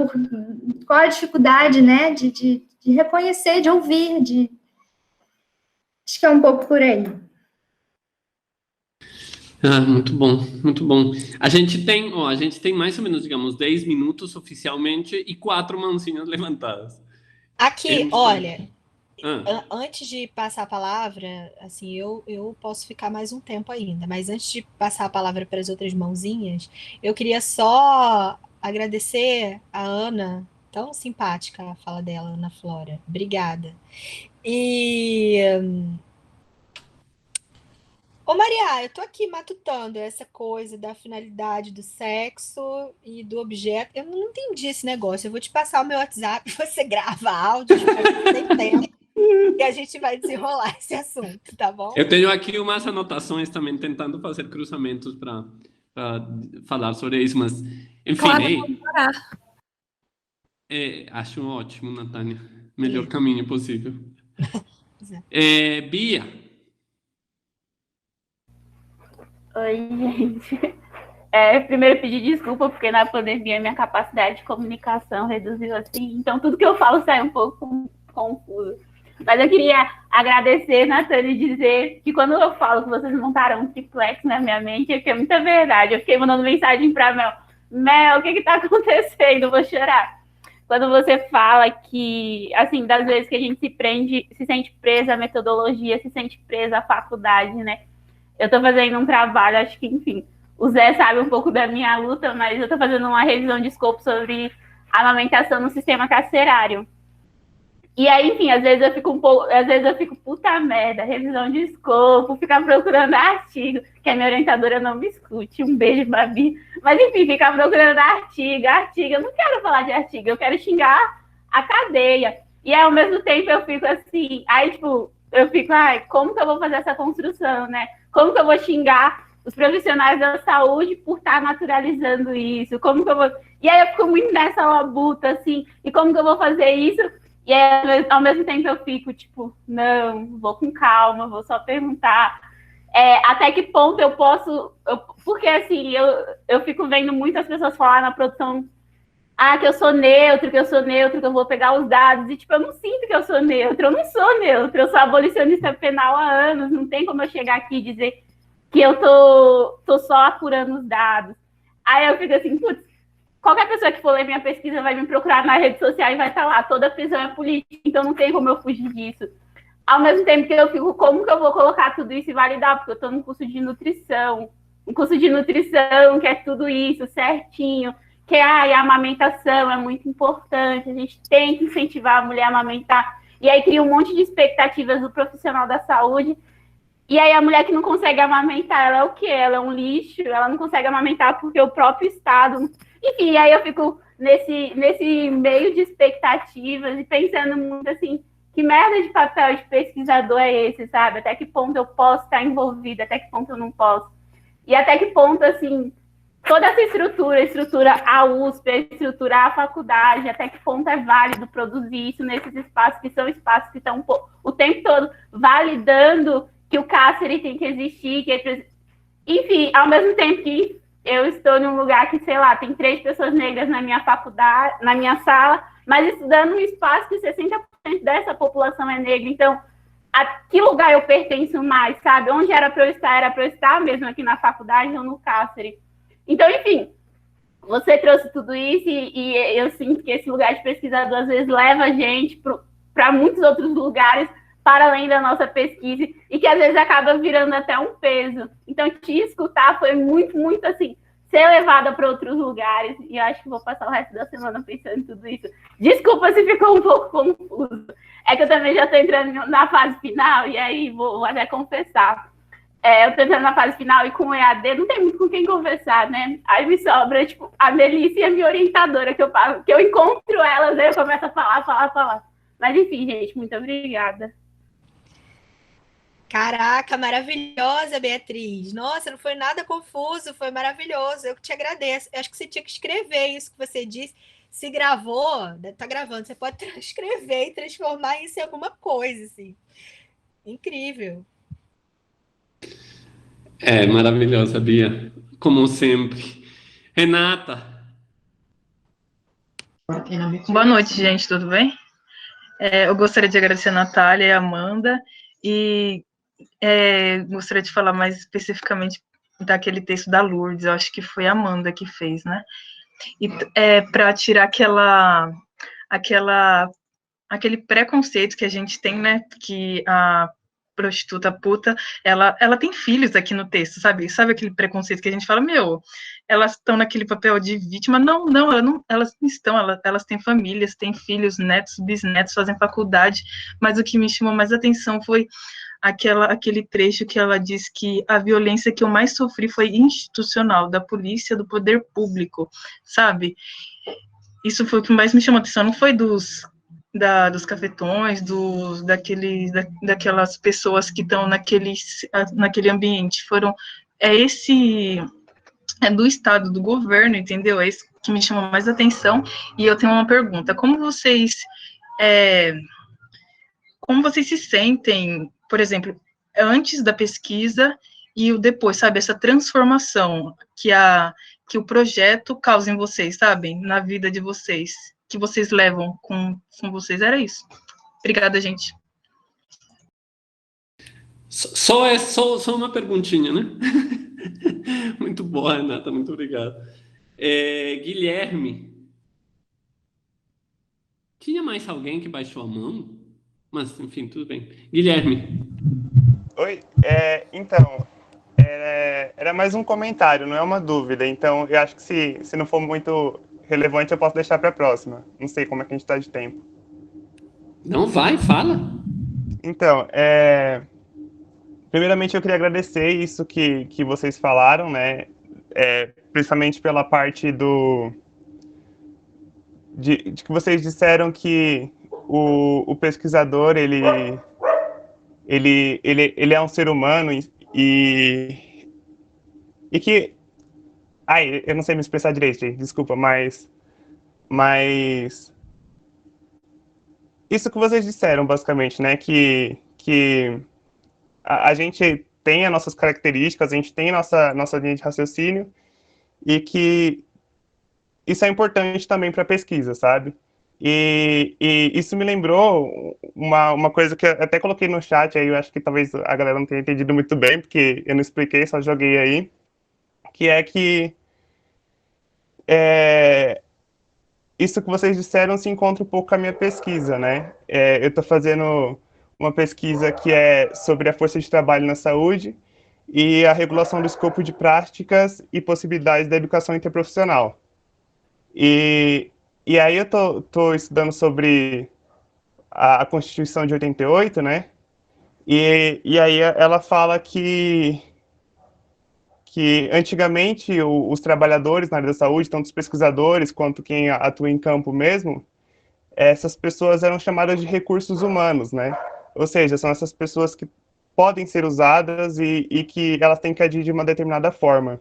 qual a dificuldade, né, de reconhecer, de ouvir, acho que é um pouco por aí. Muito bom, muito bom. A gente tem mais ou menos, digamos, 10 minutos oficialmente e 4 mãozinhas levantadas. Aqui, olha, Ah, antes de passar a palavra, assim, eu posso ficar mais um tempo ainda, mas antes de passar a palavra para as outras mãozinhas, eu queria só agradecer a Ana, tão simpática a fala dela, Ana Flora. Obrigada. E Ô Maria, eu tô aqui matutando essa coisa da finalidade do sexo e do objeto. Eu não entendi esse negócio. Eu vou te passar o meu WhatsApp, você grava áudio, tem tempo, e a gente vai desenrolar esse assunto, tá bom? eu tenho aqui umas anotações também tentando fazer cruzamentos para falar sobre isso, mas enfim, Claro, acho ótimo, Natânia. Melhor caminho possível. Bia. Oi, gente. Primeiro pedir desculpa, porque na pandemia minha capacidade de comunicação reduziu assim, então tudo que eu falo sai um pouco confuso. Mas eu queria agradecer, Natânia, e dizer que quando eu falo que vocês montaram um triplex na minha mente, é que é muita verdade. Eu fiquei mandando mensagem para Mel. Mel, o que está acontecendo? Vou chorar. Quando você fala que, assim, das vezes que a gente se sente presa à metodologia, se sente presa à faculdade, né? Eu estou fazendo um trabalho, acho que, enfim, o Zé sabe um pouco da minha luta, mas eu estou fazendo uma revisão de escopo sobre amamentação no sistema carcerário. E aí, enfim, às vezes eu fico puta merda, revisão de escopo, ficar procurando artigo, que a minha orientadora não me escute, um beijo, Babi. Mas, enfim, ficar procurando artigo, eu não quero falar de artigo, eu quero xingar a cadeia. E aí, ao mesmo tempo, eu fico assim, como que eu vou fazer essa construção, né? Como que eu vou xingar os profissionais da saúde por estar naturalizando isso? Como que eu vou... E aí eu fico muito nessa labuta, assim, e como que eu vou fazer isso? E aí, ao mesmo tempo, eu fico, tipo, não, vou com calma, vou só perguntar até que ponto eu posso... porque, assim, eu fico vendo muitas pessoas falar na produção que eu sou neutro, que eu vou pegar os dados, e, tipo, eu não sinto que eu sou neutro, eu não sou neutro, eu sou abolicionista penal há anos, não tem como eu chegar aqui e dizer que eu tô só apurando os dados. Aí eu fico assim, putz, qualquer pessoa que for ler minha pesquisa vai me procurar na rede social e vai estar lá, toda prisão é política, então não tem como eu fugir disso. Ao mesmo tempo que eu fico, como que eu vou colocar tudo isso e validar? Porque eu estou num curso de nutrição, que é tudo isso, certinho, que a amamentação é muito importante, a gente tem que incentivar a mulher a amamentar. E aí cria um monte de expectativas do profissional da saúde. E aí a mulher que não consegue amamentar, ela é o quê? Ela é um lixo, ela não consegue amamentar porque o próprio Estado... Enfim, aí eu fico nesse meio de expectativas e pensando muito assim, que merda de papel de pesquisador é esse, sabe? Até que ponto eu posso estar envolvida, até que ponto eu não posso. E até que ponto, assim, toda essa estrutura a USP, a estrutura a faculdade, até que ponto é válido produzir isso nesses espaços que são espaços que estão o tempo todo validando que o cárcere tem que existir, enfim, ao mesmo tempo que eu estou num lugar que, sei lá, tem 3 pessoas negras na minha faculdade, na minha sala, mas estudando um espaço que 60% dessa população é negra. Então, a que lugar eu pertenço mais, sabe? Onde era para eu estar mesmo aqui na faculdade ou no cárcere. Então, enfim, você trouxe tudo isso e eu sinto que esse lugar de pesquisador às vezes leva a gente para muitos outros lugares para além da nossa pesquisa, e que às vezes acaba virando até um peso. Então, te escutar foi muito, muito assim, ser levada para outros lugares, e eu acho que vou passar o resto da semana pensando em tudo isso. Desculpa se ficou um pouco confuso. É que eu também já estou entrando na fase final, e aí vou até confessar. Eu estou entrando na fase final, e com o EAD não tem muito com quem conversar, né? Aí me sobra, tipo, a Melissa e a minha orientadora, que eu encontro elas, aí eu começo a falar. Mas, enfim, gente, muito obrigada. Caraca, maravilhosa, Beatriz. Nossa, não foi nada confuso, foi maravilhoso. Eu que te agradeço. Eu acho que você tinha que escrever isso que você disse. Se gravou, tá gravando, você pode transcrever e transformar isso em alguma coisa, assim. Incrível. É maravilhosa, Bia, como sempre. Renata. Boa noite, gente, tudo bem? Eu gostaria de agradecer a Natália e a Amanda, e gostaria de falar mais especificamente daquele texto da Lourdes, eu acho que foi a Amanda que fez, né? E para tirar aquele preconceito que a gente tem, né? Que a prostituta puta, ela tem filhos aqui no texto, sabe? Sabe aquele preconceito que a gente fala, meu, elas estão naquele papel de vítima? Não, elas não estão, elas têm famílias, têm filhos, netos, bisnetos, fazem faculdade, mas o que me chamou mais atenção foi aquele trecho que ela diz que a violência que eu mais sofri foi institucional, da polícia, do poder público, sabe? Isso foi o que mais me chamou a atenção, não foi dos cafetões, daquelas pessoas que estão naquele ambiente, do Estado, do governo, entendeu? É isso que me chamou mais atenção. E eu tenho uma pergunta: como vocês se sentem, por exemplo, antes da pesquisa e o depois, sabe, essa transformação que o projeto causa em vocês, sabe, na vida de vocês, que vocês levam com vocês? Era isso. Obrigada, gente. Só uma perguntinha, né? Muito boa, Renata, muito obrigado. Guilherme. Tinha mais alguém que baixou a mão? Mas, enfim, tudo bem. Guilherme. Oi, então, era mais um comentário, não é uma dúvida. Então, eu acho que se não for muito relevante, eu posso deixar para a próxima. Não sei como é que a gente está de tempo. Não, vai, fala. Então, primeiramente eu queria agradecer isso que vocês falaram, né? Principalmente pela parte de que vocês disseram que o pesquisador, ele é um ser humano e que... Ai, eu não sei me expressar direito, gente, desculpa, mas isso que vocês disseram, basicamente, né, que a gente tem as nossas características, a gente tem nossa linha de raciocínio, e que isso é importante também para a pesquisa, sabe? E isso me lembrou uma coisa que eu até coloquei no chat, aí eu acho que talvez a galera não tenha entendido muito bem, porque eu não expliquei, só joguei aí, que é que isso que vocês disseram se encontra um pouco com a minha pesquisa, né? Eu estou fazendo uma pesquisa que é sobre a força de trabalho na saúde e a regulação do escopo de práticas e possibilidades da educação interprofissional. E aí eu tô estudando sobre a Constituição de 88, né? E aí ela fala que antigamente os trabalhadores na área da saúde, tanto os pesquisadores quanto quem atua em campo mesmo, essas pessoas eram chamadas de recursos humanos, né? Ou seja, são essas pessoas que podem ser usadas e que elas têm que agir de uma determinada forma.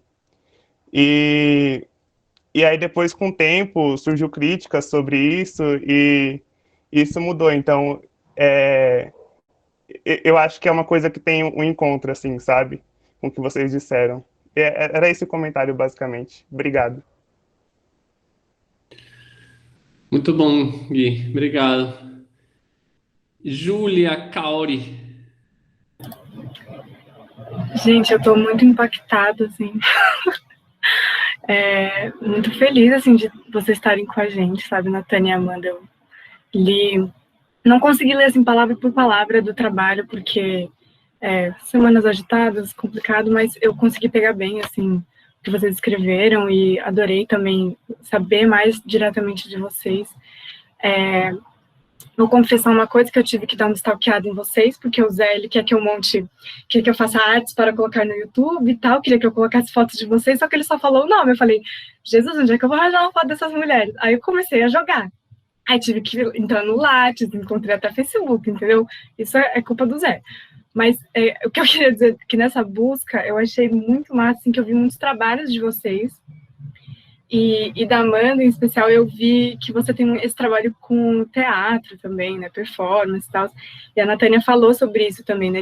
E aí depois, com o tempo, surgiu críticas sobre isso e isso mudou. Então, eu acho que é uma coisa que tem um encontro, assim, sabe? Com o que vocês disseram. Era esse o comentário, basicamente. Obrigado. Muito bom, Gui. Obrigado. Júlia Cauri. Gente, eu tô muito impactada, assim. Muito feliz, assim, de vocês estarem com a gente, sabe, Natânia e Amanda. Eu li... Não consegui ler, assim, palavra por palavra do trabalho, porque semanas agitadas, complicado, mas eu consegui pegar bem, assim, o que vocês escreveram e adorei também saber mais diretamente de vocês. Vou confessar uma coisa, que eu tive que dar uma stalkeada em vocês, porque o Zé, ele quer que eu faça artes para colocar no YouTube e tal, queria que eu colocasse fotos de vocês, só que ele só falou o nome. Eu falei, Jesus, onde é que eu vou arranjar uma foto dessas mulheres? Aí eu comecei a jogar. Aí tive que entrar no Lattes, encontrei até Facebook, entendeu? Isso é culpa do Zé. Mas o que eu queria dizer é que nessa busca eu achei muito massa, assim, que eu vi muitos trabalhos de vocês, E da Amanda, em especial, eu vi que você tem esse trabalho com teatro também, né, performance e tal. E a Natânia falou sobre isso também, né,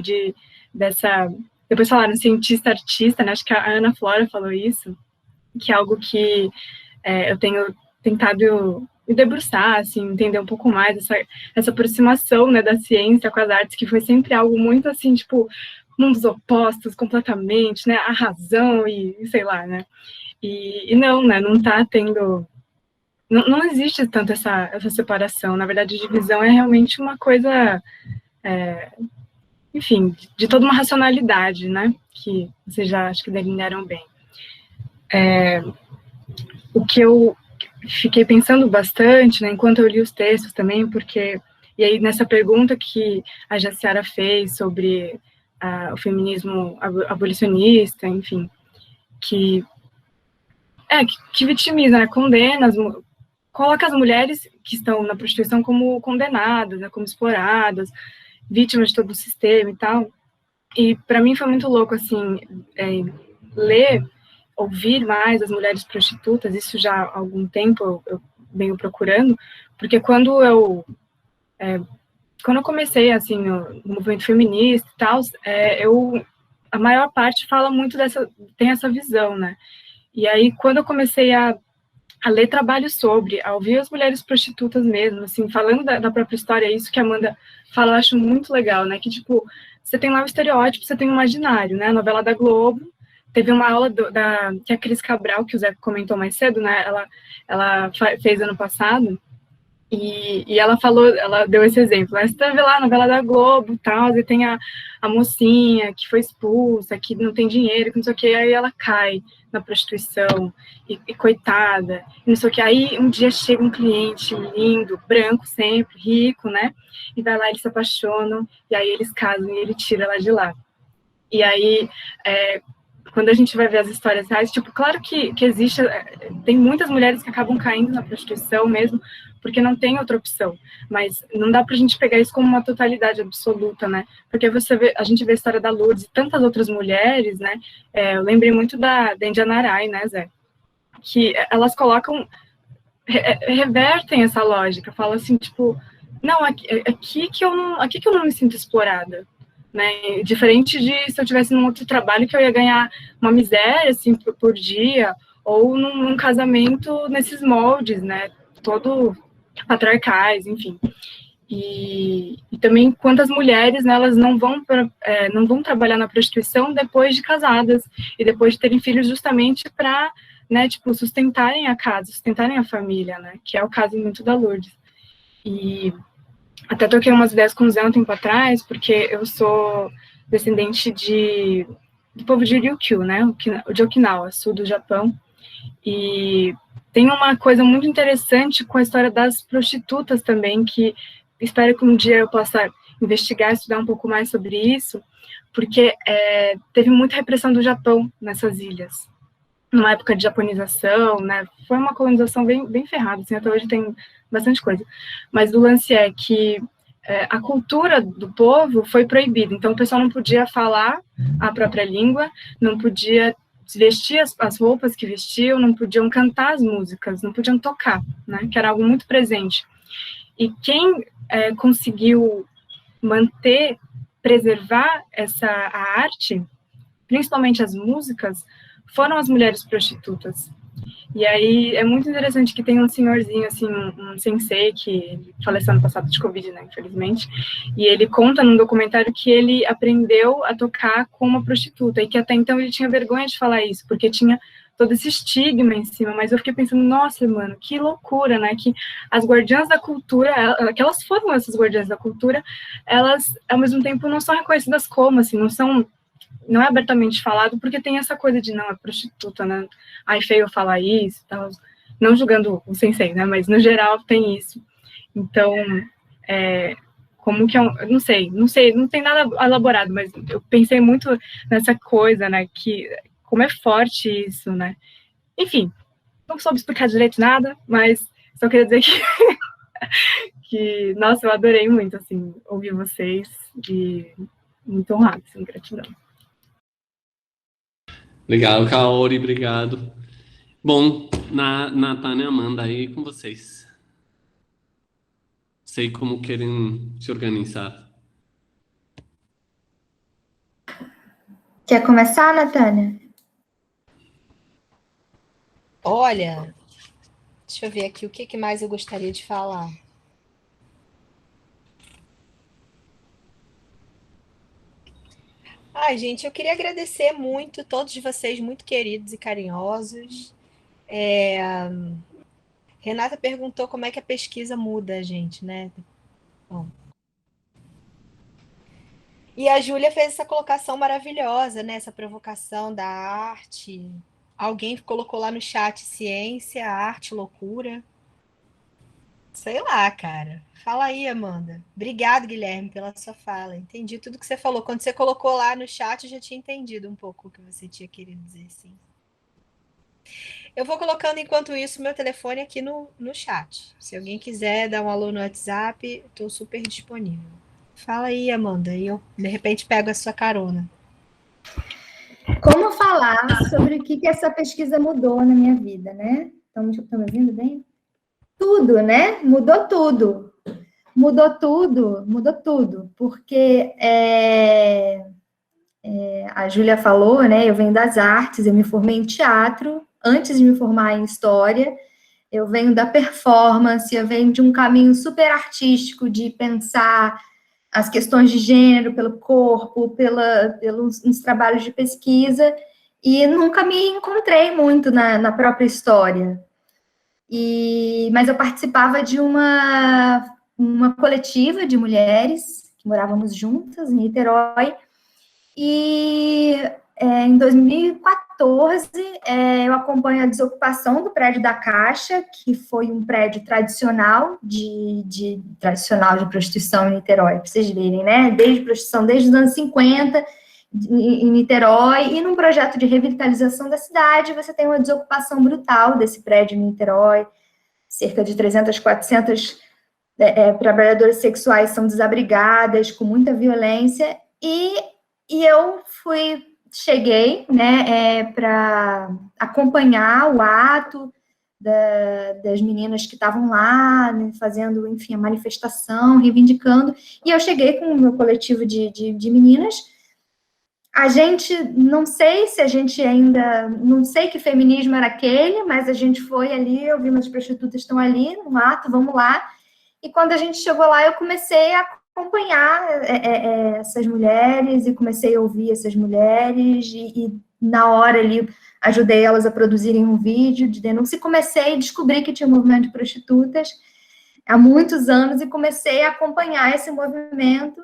depois falaram cientista-artista, né, acho que a Ana Flora falou isso, que é algo que eu tenho tentado me debruçar, assim, entender um pouco mais essa aproximação, né, da ciência com as artes, que foi sempre algo muito, assim, tipo, mundos opostos completamente, né, a razão e sei lá, né. E não, né, não tá tendo... Não existe tanto essa separação. Na verdade, a divisão é realmente uma coisa, enfim, de toda uma racionalidade, né, que vocês já acho que delinearam bem. O que eu fiquei pensando bastante, né, enquanto eu li os textos também, porque... E aí, nessa pergunta que a Jaciara fez sobre o feminismo abolicionista, enfim, que vitimiza, né, condena, coloca as mulheres que estão na prostituição como condenadas, né, como exploradas, vítimas de todo o sistema e tal. E para mim foi muito louco, assim, ler, ouvir mais as mulheres prostitutas, isso já há algum tempo eu venho procurando, porque quando eu comecei, assim, no movimento feminista e tal, a maior parte fala muito tem essa visão, né. E aí, quando eu comecei a ler trabalhos a ouvir as mulheres prostitutas mesmo, assim, falando da própria história, isso que a Amanda fala, eu acho muito legal, né, que, tipo, você tem lá o estereótipo, você tem o imaginário, né, a novela da Globo, teve uma aula que a Cris Cabral, que o Zé comentou mais cedo, né, ela fez ano passado, e ela deu esse exemplo, né? Você vê lá a novela da Globo, tal, e tem a mocinha que foi expulsa, que não tem dinheiro, que não sei o que, aí ela cai na prostituição, e coitada, e não sei o que, aí um dia chega um cliente lindo, branco sempre, rico, né, e vai lá, eles se apaixonam, e aí eles casam, e ele tira ela de lá. E aí, quando a gente vai ver as histórias reais, tipo, claro que existe, tem muitas mulheres que acabam caindo na prostituição mesmo, porque não tem outra opção, mas não dá pra gente pegar isso como uma totalidade absoluta, né, porque a gente vê a história da Lourdes e tantas outras mulheres, né, eu lembrei muito da Indianarai, né, Zé, que elas colocam, revertem essa lógica, falam assim, tipo, não, aqui que eu não me sinto explorada, né, diferente de se eu tivesse num outro trabalho que eu ia ganhar uma miséria, assim, por dia, ou num casamento nesses moldes, né, todo patriarcais, enfim. E também quantas mulheres, né, elas não vão trabalhar na prostituição depois de casadas, e depois de terem filhos justamente para, né, tipo, sustentarem a casa, sustentarem a família, né, que é o caso muito da Lourdes. E até troquei umas ideias com o Zé um tempo atrás, porque eu sou descendente do povo de Ryukyu, né, de Okinawa, sul do Japão, e tem uma coisa muito interessante com a história das prostitutas também, que espero que um dia eu possa investigar, estudar um pouco mais sobre isso, porque teve muita repressão do Japão nessas ilhas, numa época de japonização, né, foi uma colonização bem, bem ferrada, assim, até hoje tem bastante coisa, mas o lance é que a cultura do povo foi proibida, então o pessoal não podia falar a própria língua, não podia vestir as roupas que vestiam, não podiam cantar as músicas, não podiam tocar, né, que era algo muito presente. E quem conseguiu preservar a arte, principalmente as músicas, foram as mulheres prostitutas. E aí é muito interessante que tem um senhorzinho, assim, um sensei, que faleceu ano passado de Covid, né, infelizmente, e ele conta num documentário que ele aprendeu a tocar com uma prostituta, e que até então ele tinha vergonha de falar isso, porque tinha todo esse estigma em cima, mas eu fiquei pensando, nossa, mano, que loucura, né, que as guardiãs da cultura, que elas foram essas guardiãs da cultura, elas, ao mesmo tempo, não são reconhecidas como, assim, não é abertamente falado, porque tem essa coisa de, não, é prostituta, né, ai, feio falar isso, tal, não julgando o sensei, né, mas no geral tem isso. Então, como que eu não sei, não tem nada elaborado, mas eu pensei muito nessa coisa, né, que como é forte isso, né. Enfim, não soube explicar direito nada, mas só queria dizer que nossa, eu adorei muito, assim, ouvir vocês, e muito honrado, assim, gratidão. Legal, Kaori, obrigado. Bom, Natânia e Amanda, aí com vocês. Sei como querem se organizar. Quer começar, Natânia? Olha, deixa eu ver aqui o que mais eu gostaria de falar. Ai, gente, eu queria agradecer muito todos vocês, muito queridos e carinhosos. Renata perguntou como é que a pesquisa muda a gente, né? Bom. E a Júlia fez essa colocação maravilhosa, né? Essa provocação da arte. Alguém colocou lá no chat ciência, arte, loucura. Sei lá, cara. Fala aí, Amanda. Obrigado, Guilherme, pela sua fala. Entendi tudo que você falou. Quando você colocou lá no chat, eu já tinha entendido um pouco o que você tinha querido dizer, sim. Eu vou colocando, enquanto isso, meu telefone aqui no chat. Se alguém quiser dar um alô no WhatsApp, estou super disponível. Fala aí, Amanda, e eu, de repente, pego a sua carona. Como falar sobre o que essa pesquisa mudou na minha vida, né? Estão me ouvindo bem? Tudo, né? Mudou tudo. Mudou tudo, porque a Júlia falou, né? Eu venho das artes, eu me formei em teatro, antes de me formar em história, eu venho da performance, eu venho de um caminho super artístico de pensar as questões de gênero, pelo corpo, pelos trabalhos de pesquisa, e nunca me encontrei muito na própria história. Mas eu participava de uma coletiva de mulheres, que morávamos juntas em Niterói, e em 2014 eu acompanho a desocupação do prédio da Caixa, que foi um prédio tradicional de prostituição em Niterói, para vocês verem, né? Desde prostituição, desde os anos 50, em Niterói, e num projeto de revitalização da cidade, você tem uma desocupação brutal desse prédio em Niterói, cerca de 300, 400 trabalhadoras sexuais são desabrigadas, com muita violência, e eu cheguei, né, para acompanhar o ato das meninas que estavam lá, né, fazendo, enfim, a manifestação, reivindicando, e eu cheguei com o meu coletivo de meninas. A gente, não sei se a gente ainda, não sei que feminismo era aquele, mas a gente foi ali, eu vi umas prostitutas estão ali no ato, vamos lá. E quando a gente chegou lá, eu comecei a acompanhar essas mulheres e comecei a ouvir essas mulheres e na hora ali ajudei elas a produzirem um vídeo de denúncia e comecei a descobrir que tinha um movimento de prostitutas há muitos anos e comecei a acompanhar esse movimento.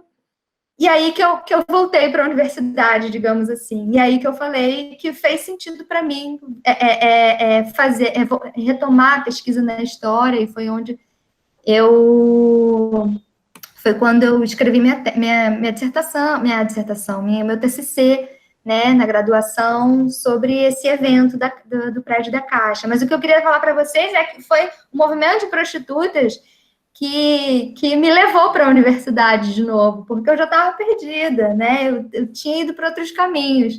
E aí que eu voltei para a universidade, digamos assim. E aí que eu falei que fez sentido para mim retomar a pesquisa na história, e foi onde foi quando eu escrevi minha dissertação, meu TCC, né, na graduação, sobre esse evento do prédio da Caixa. Mas o que eu queria falar para vocês é que foi o movimento de prostitutas que me levou para a universidade de novo, porque eu já estava perdida, né? Eu tinha ido para outros caminhos.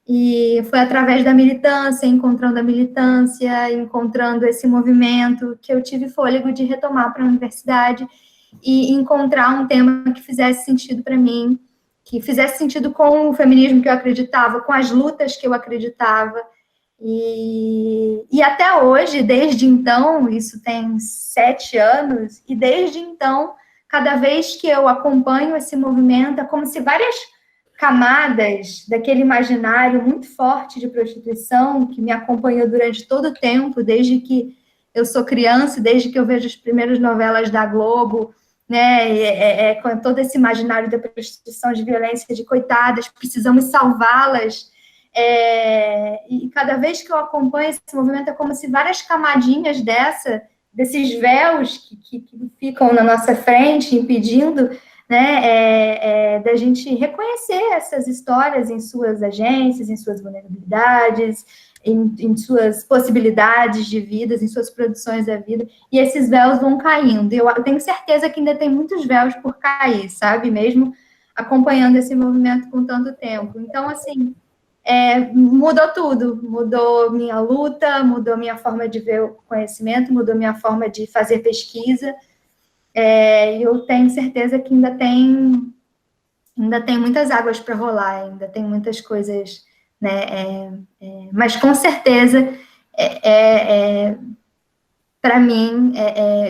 E foi através da militância, encontrando a militância, encontrando esse movimento, que eu tive fôlego de retomar para a universidade e encontrar um tema que fizesse sentido para mim, que fizesse sentido com o feminismo que eu acreditava, com as lutas que eu acreditava. E até hoje, desde então, isso tem 7 anos, e desde então, cada vez que eu acompanho esse movimento, é como se várias camadas daquele imaginário muito forte de prostituição, que me acompanhou durante todo o tempo, desde que eu sou criança, desde que eu vejo as primeiras novelas da Globo, né, com todo esse imaginário da prostituição, de violência, de coitadas, precisamos salvá-las. E cada vez que eu acompanho esse movimento, é como se várias camadinhas desses véus que ficam na nossa frente, impedindo, né, da gente reconhecer essas histórias em suas agências, em suas vulnerabilidades, em suas possibilidades de vidas, em suas produções da vida, e esses véus vão caindo. Eu tenho certeza que ainda tem muitos véus por cair, sabe? Mesmo acompanhando esse movimento com tanto tempo. Então, assim, mudou tudo, mudou minha luta, mudou minha forma de ver o conhecimento, mudou minha forma de fazer pesquisa. Eu tenho certeza que ainda tem muitas águas para rolar, ainda tem muitas coisas, né? Mas com certeza, para mim,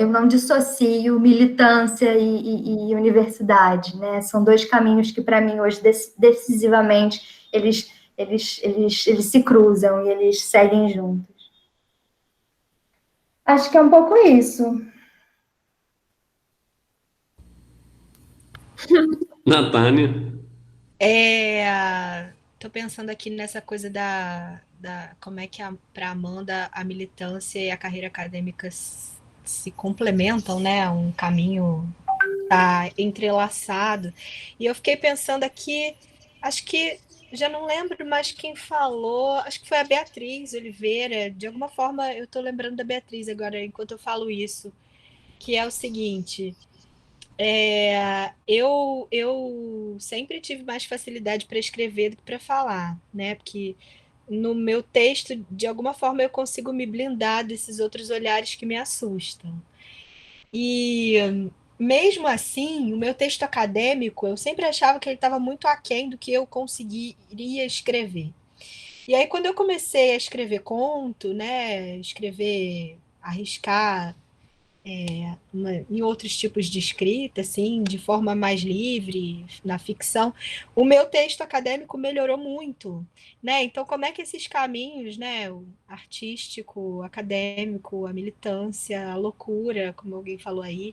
eu não dissocio militância e universidade, né? São dois caminhos que, para mim, hoje, decisivamente, eles se cruzam e eles seguem juntos. Acho que é um pouco isso. Natânia? Tô pensando aqui nessa coisa da como é que para Amanda a militância e a carreira acadêmica se complementam, né? Um caminho tá entrelaçado. E eu fiquei pensando aqui, acho que já não lembro mais quem falou, acho que foi a Beatriz Oliveira. De alguma forma eu tô lembrando da Beatriz agora enquanto eu falo isso, que é o seguinte. Eu sempre tive mais facilidade para escrever do que para falar, né? Porque no meu texto, de alguma forma, eu consigo me blindar desses outros olhares que me assustam. E mesmo assim, o meu texto acadêmico, eu sempre achava que ele estava muito aquém do que eu conseguiria escrever. E aí, quando eu comecei a escrever conto, né? Arriscar em outros tipos de escrita, assim, de forma mais livre, na ficção, o meu texto acadêmico melhorou muito, né? Então, como é que esses caminhos, né, o artístico, acadêmico, a militância, a loucura, como alguém falou aí,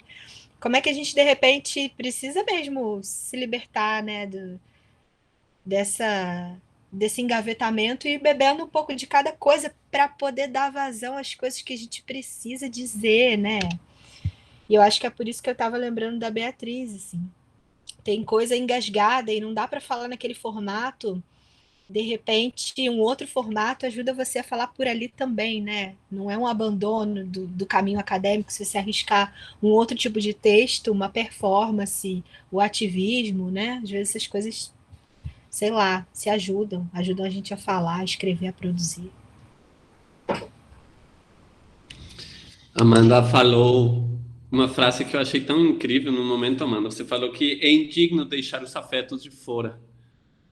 como é que a gente, de repente, precisa mesmo se libertar, né, desse engavetamento e ir bebendo um pouco de cada coisa para poder dar vazão às coisas que a gente precisa dizer, né? E eu acho que é por isso que eu estava lembrando da Beatriz, assim. Tem coisa engasgada e não dá para falar naquele formato. De repente, um outro formato ajuda você a falar por ali também, né? Não é um abandono do caminho acadêmico se você arriscar um outro tipo de texto, uma performance, o ativismo, né? Às vezes essas coisas, sei lá, se ajudam a gente a falar, a escrever, a produzir. Amanda falou uma frase que eu achei tão incrível no momento, Amanda. Você falou que é indigno deixar os afetos de fora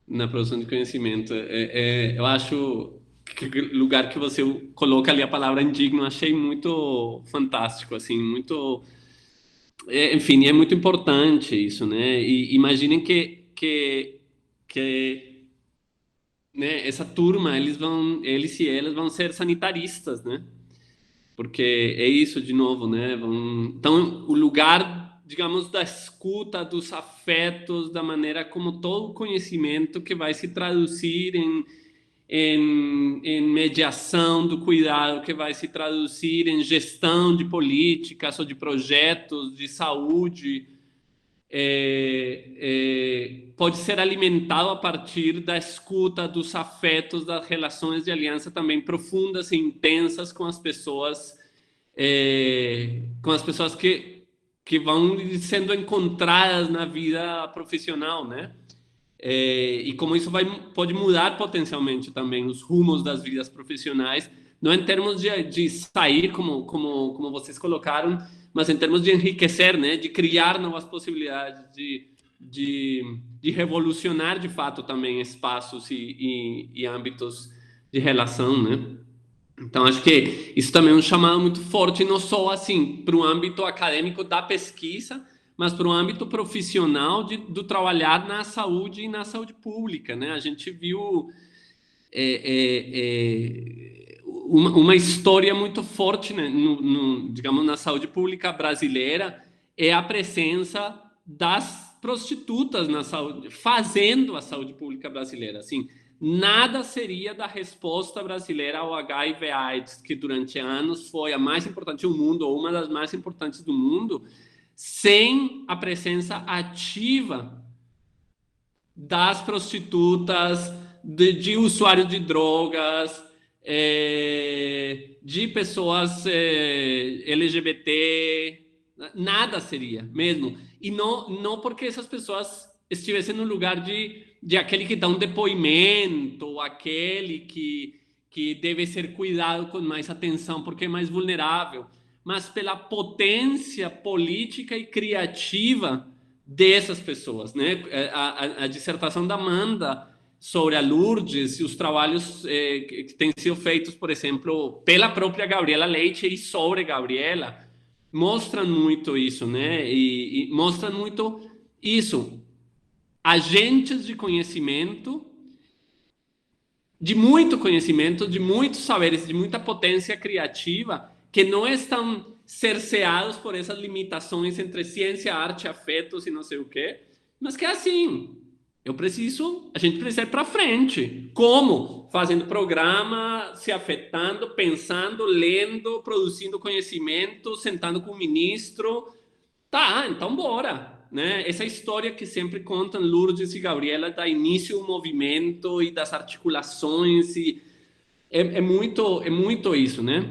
na produção de conhecimento. Eu acho que o lugar que você coloca ali a palavra indigno, achei muito fantástico, assim, muito... enfim, é muito importante isso, né? E imaginem que né, essa turma, eles e elas vão ser sanitaristas, né? Porque é isso de novo, né? Então, o lugar, digamos, da escuta, dos afetos, da maneira como todo o conhecimento que vai se traduzir em mediação do cuidado, que vai se traduzir em gestão de políticas ou de projetos de saúde, pode ser alimentado a partir da escuta, dos afetos, das relações de aliança também profundas e intensas com as pessoas que vão sendo encontradas na vida profissional, né? E como isso pode mudar potencialmente também os rumos das vidas profissionais, não em termos de sair, como vocês colocaram, mas em termos de enriquecer, né? De criar novas possibilidades, de revolucionar de fato também espaços e âmbitos de relação, né? Então, acho que isso também é um chamado muito forte, não só assim para o âmbito acadêmico da pesquisa, mas para o âmbito profissional do trabalhar na saúde e na saúde pública, né? A gente viu uma história muito forte, né? Digamos, na saúde pública brasileira, é a presença das prostitutas na saúde, fazendo a saúde pública brasileira, assim. Nada seria da resposta brasileira ao HIV/AIDS, que durante anos foi a mais importante do mundo, ou uma das mais importantes do mundo, sem a presença ativa das prostitutas, de usuários de drogas, de pessoas LGBT, nada seria mesmo. E não porque essas pessoas estivessem no lugar de de aquele que dá um depoimento, aquele que deve ser cuidado com mais atenção porque é mais vulnerável, mas pela potência política e criativa dessas pessoas, né? A dissertação da Amanda sobre a Lourdes e os trabalhos que têm sido feitos, por exemplo, pela própria Gabriela Leite e sobre Gabriela, mostram muito isso, né? E mostram muito isso. Agentes de conhecimento, de muitos saberes, de muita potência criativa, que não estão cerceados por essas limitações entre ciência, arte, afetos e não sei o quê, mas que é assim, a gente precisa ir para frente. Como? Fazendo programa, se afetando, pensando, lendo, produzindo conhecimento, sentando com o ministro. Tá, então bora. Né? Essa história que sempre contam Lourdes e Gabriela da início do movimento e das articulações, e é muito isso, né?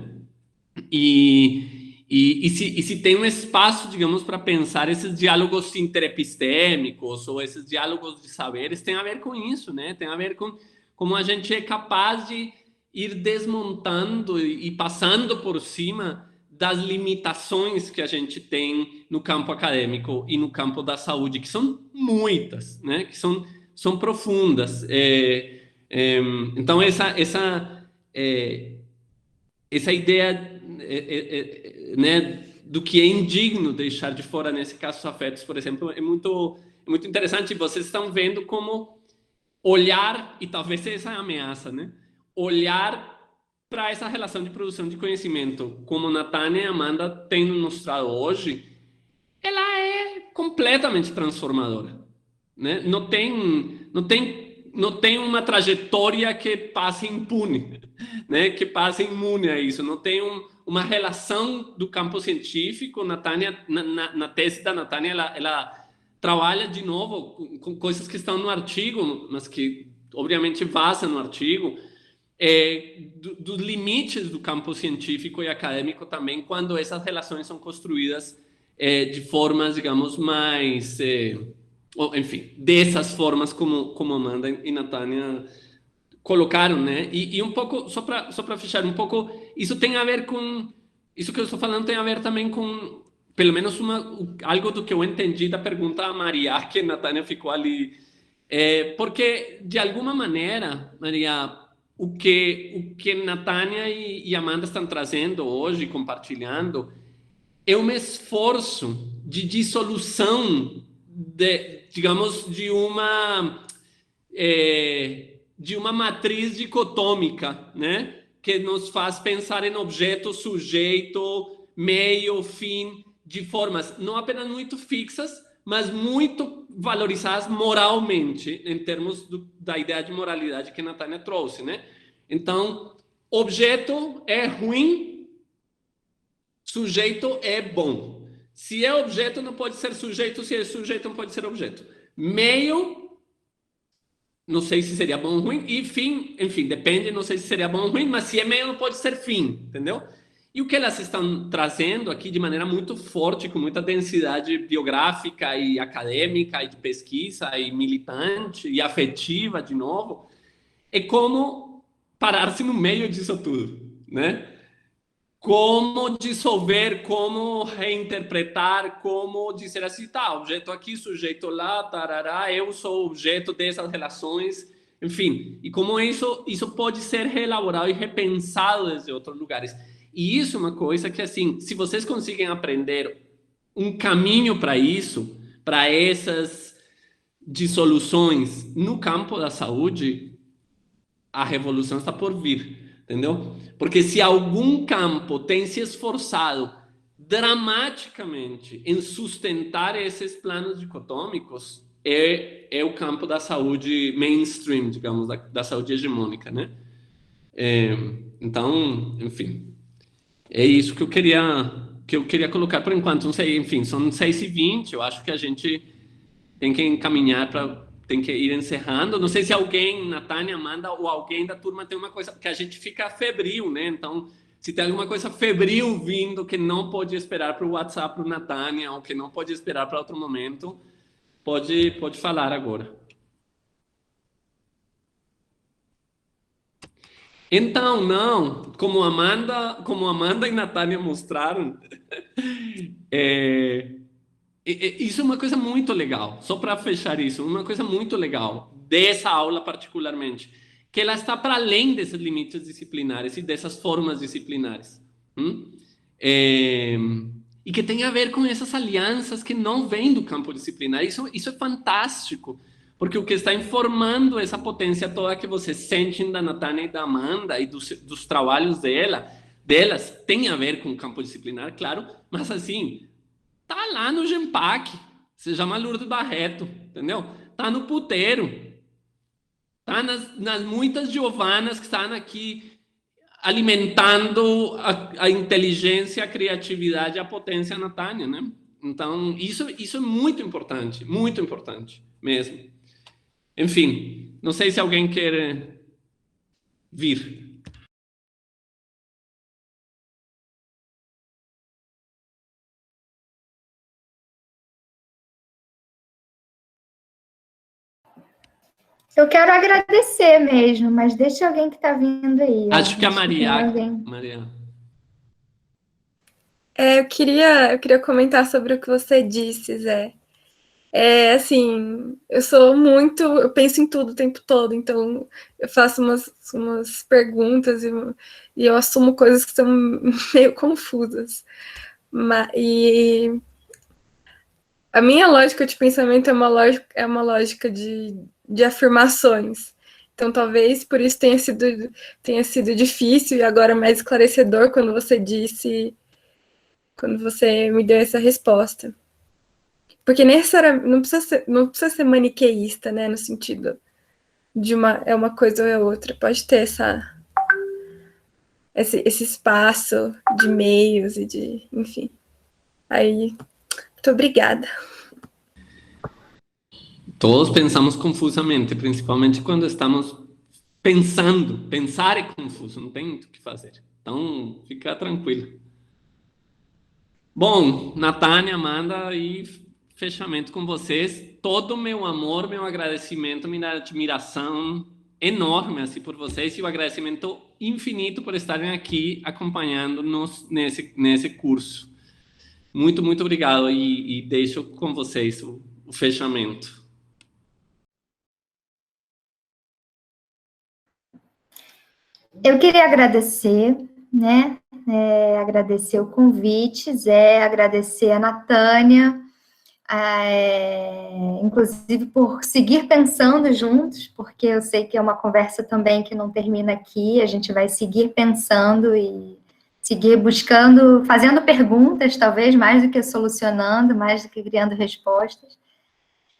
E se tem um espaço, digamos, para pensar esses diálogos interepistêmicos ou esses diálogos de saberes, tem a ver com isso, né? Tem a ver com como a gente é capaz de ir desmontando e passando por cima das limitações que a gente tem no campo acadêmico e no campo da saúde, que são muitas, né? Que são profundas. Então, essa ideia, né, do que é indigno deixar de fora, nesse caso, os afetos, por exemplo, é muito interessante. Vocês estão vendo como olhar, e talvez essa é a ameaça, né? Olhar para essa relação de produção de conhecimento, como Natânia e Amanda têm mostrado hoje, ela é completamente transformadora, né? Não tem uma trajetória que passe impune, né? Que passe imune a isso. Não tem uma relação do campo científico. Natânia, na tese da Natânia, ela trabalha de novo com coisas que estão no artigo, mas que obviamente vazam no artigo, dos limites do campo científico e acadêmico também, quando essas relações são construídas de formas, digamos, mais... enfim, dessas formas como Amanda e Natânia colocaram, né? E um pouco, só para fechar um pouco, isso tem a ver com... Isso que eu estou falando tem a ver também com, pelo menos, algo do que eu entendi da pergunta a Maria, que a Natânia ficou ali. Porque, de alguma maneira, Maria... O que Natânia e Amanda estão trazendo hoje, compartilhando, é um esforço de dissolução, digamos, de uma matriz dicotômica, né? Que nos faz pensar em objeto, sujeito, meio, fim, de formas não apenas muito fixas, mas muito valorizadas moralmente, em termos da ideia de moralidade que a Natânia trouxe, né? Então, objeto é ruim, sujeito é bom. Se é objeto, não pode ser sujeito, se é sujeito, não pode ser objeto. Meio, não sei se seria bom ou ruim, e fim, enfim, depende, não sei se seria bom ou ruim, mas se é meio, não pode ser fim, entendeu? E o que elas estão trazendo aqui de maneira muito forte, com muita densidade biográfica e acadêmica, e de pesquisa, e militante, e afetiva, de novo, é como parar-se no meio disso tudo, né? Como dissolver, como reinterpretar, como dizer assim, tá, objeto aqui, sujeito lá, tarará, eu sou objeto dessas relações, enfim. E como isso pode ser reelaborado e repensado desde outros lugares. E isso é uma coisa que, assim, se vocês conseguem aprender um caminho para isso, para essas dissoluções no campo da saúde, a revolução está por vir, entendeu? Porque se algum campo tem se esforçado dramaticamente em sustentar esses planos dicotômicos, é o campo da saúde mainstream, digamos, da saúde hegemônica, né? Então, enfim... É isso que eu queria colocar por enquanto. Não sei, enfim, são 6h20. Eu acho que a gente tem que encaminhar tem que ir encerrando. Não sei se alguém, Natânia, Amanda, ou alguém da turma tem uma coisa, porque a gente fica febril, né? Então, se tem alguma coisa febril vindo que não pode esperar para o WhatsApp para o Natânia, ou que não pode esperar para outro momento, pode falar agora. Então, não, como Amanda e Natânia mostraram, é, isso é uma coisa muito legal. Só para fechar isso, uma coisa muito legal dessa aula particularmente, que ela está para além desses limites disciplinares e dessas formas disciplinares. É, e que tem a ver com essas alianças que não vêm do campo disciplinar. Isso é fantástico, porque o que está informando essa potência toda que vocês sentem da Natânia e da Amanda e dos trabalhos delas tem a ver com o campo disciplinar, claro, mas assim, tá lá no GEMPAC, se chama Lourdes Barreto, entendeu? Tá no puteiro, tá nas muitas Giovanas que estão aqui alimentando a inteligência, a criatividade, a potência Natânia, né? Então, isso é muito importante mesmo. Enfim, não sei se alguém quer vir. Eu quero agradecer mesmo, mas deixa alguém que está vindo aí. Acho que a Maria. Eu queria comentar sobre o que você disse, Zé. Assim, eu penso em tudo o tempo todo, então eu faço umas perguntas e eu assumo coisas que são meio confusas. E a minha lógica de pensamento é uma lógica de afirmações. Então, talvez por isso tenha sido difícil e agora mais esclarecedor quando você me deu essa resposta. Porque necessariamente não precisa ser maniqueísta, né? No sentido de uma coisa ou é outra. Pode ter esse espaço de meios e enfim. Aí, muito obrigada. Todos pensamos confusamente, principalmente quando estamos pensando. Pensar é confuso, não tem muito o que fazer. Então, fica tranquilo. Bom, Natânia, Amanda, e fechamento com vocês. Todo o meu amor, meu agradecimento, minha admiração enorme assim, por vocês e o agradecimento infinito por estarem aqui acompanhando-nos nesse curso. Muito, muito obrigado e deixo com vocês o fechamento. Eu queria agradecer, né? Agradecer o convite, Zé, agradecer a Natânia, inclusive por seguir pensando juntos, porque eu sei que é uma conversa também que não termina aqui, a gente vai seguir pensando e seguir buscando, fazendo perguntas, talvez, mais do que solucionando, mais do que criando respostas.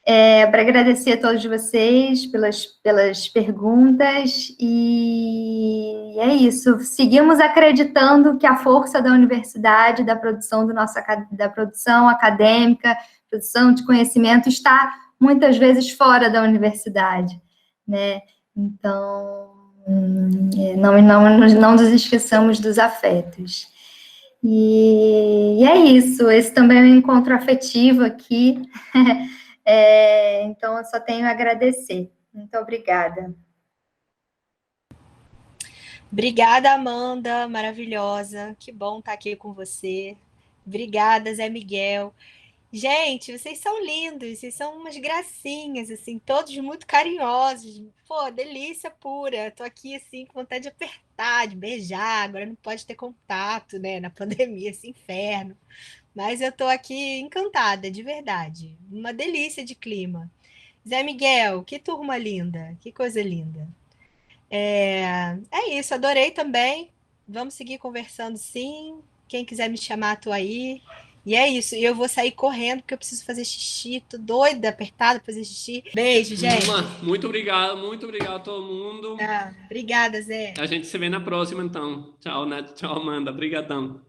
Para agradecer a todos vocês pelas perguntas, e é isso. Seguimos acreditando que a força da universidade, da produção acadêmica, produção de conhecimento, está muitas vezes fora da universidade, né? Então, não nos esqueçamos dos afetos. E é isso. Esse também é um encontro afetivo aqui. Então, eu só tenho a agradecer. Muito obrigada. Obrigada, Amanda, maravilhosa. Que bom estar aqui com você. Obrigada, Zé Miguel. Gente, vocês são lindos, vocês são umas gracinhas, assim, todos muito carinhosos. Pô, delícia pura. Tô aqui, assim, com vontade de apertar, de beijar. Agora não pode ter contato, né, na pandemia, esse inferno. Mas eu tô aqui encantada, de verdade. Uma delícia de clima. Zé Miguel, que turma linda, que coisa linda. É isso, adorei também. Vamos seguir conversando, sim. Quem quiser me chamar, tô aí. E é isso, e eu vou sair correndo, porque eu preciso fazer xixi. Tô doida, apertada pra fazer xixi. Beijo, gente. Muito obrigado a todo mundo. Obrigada, Zé. A gente se vê na próxima, então. Tchau, Nath. Tchau, Amanda. Obrigadão.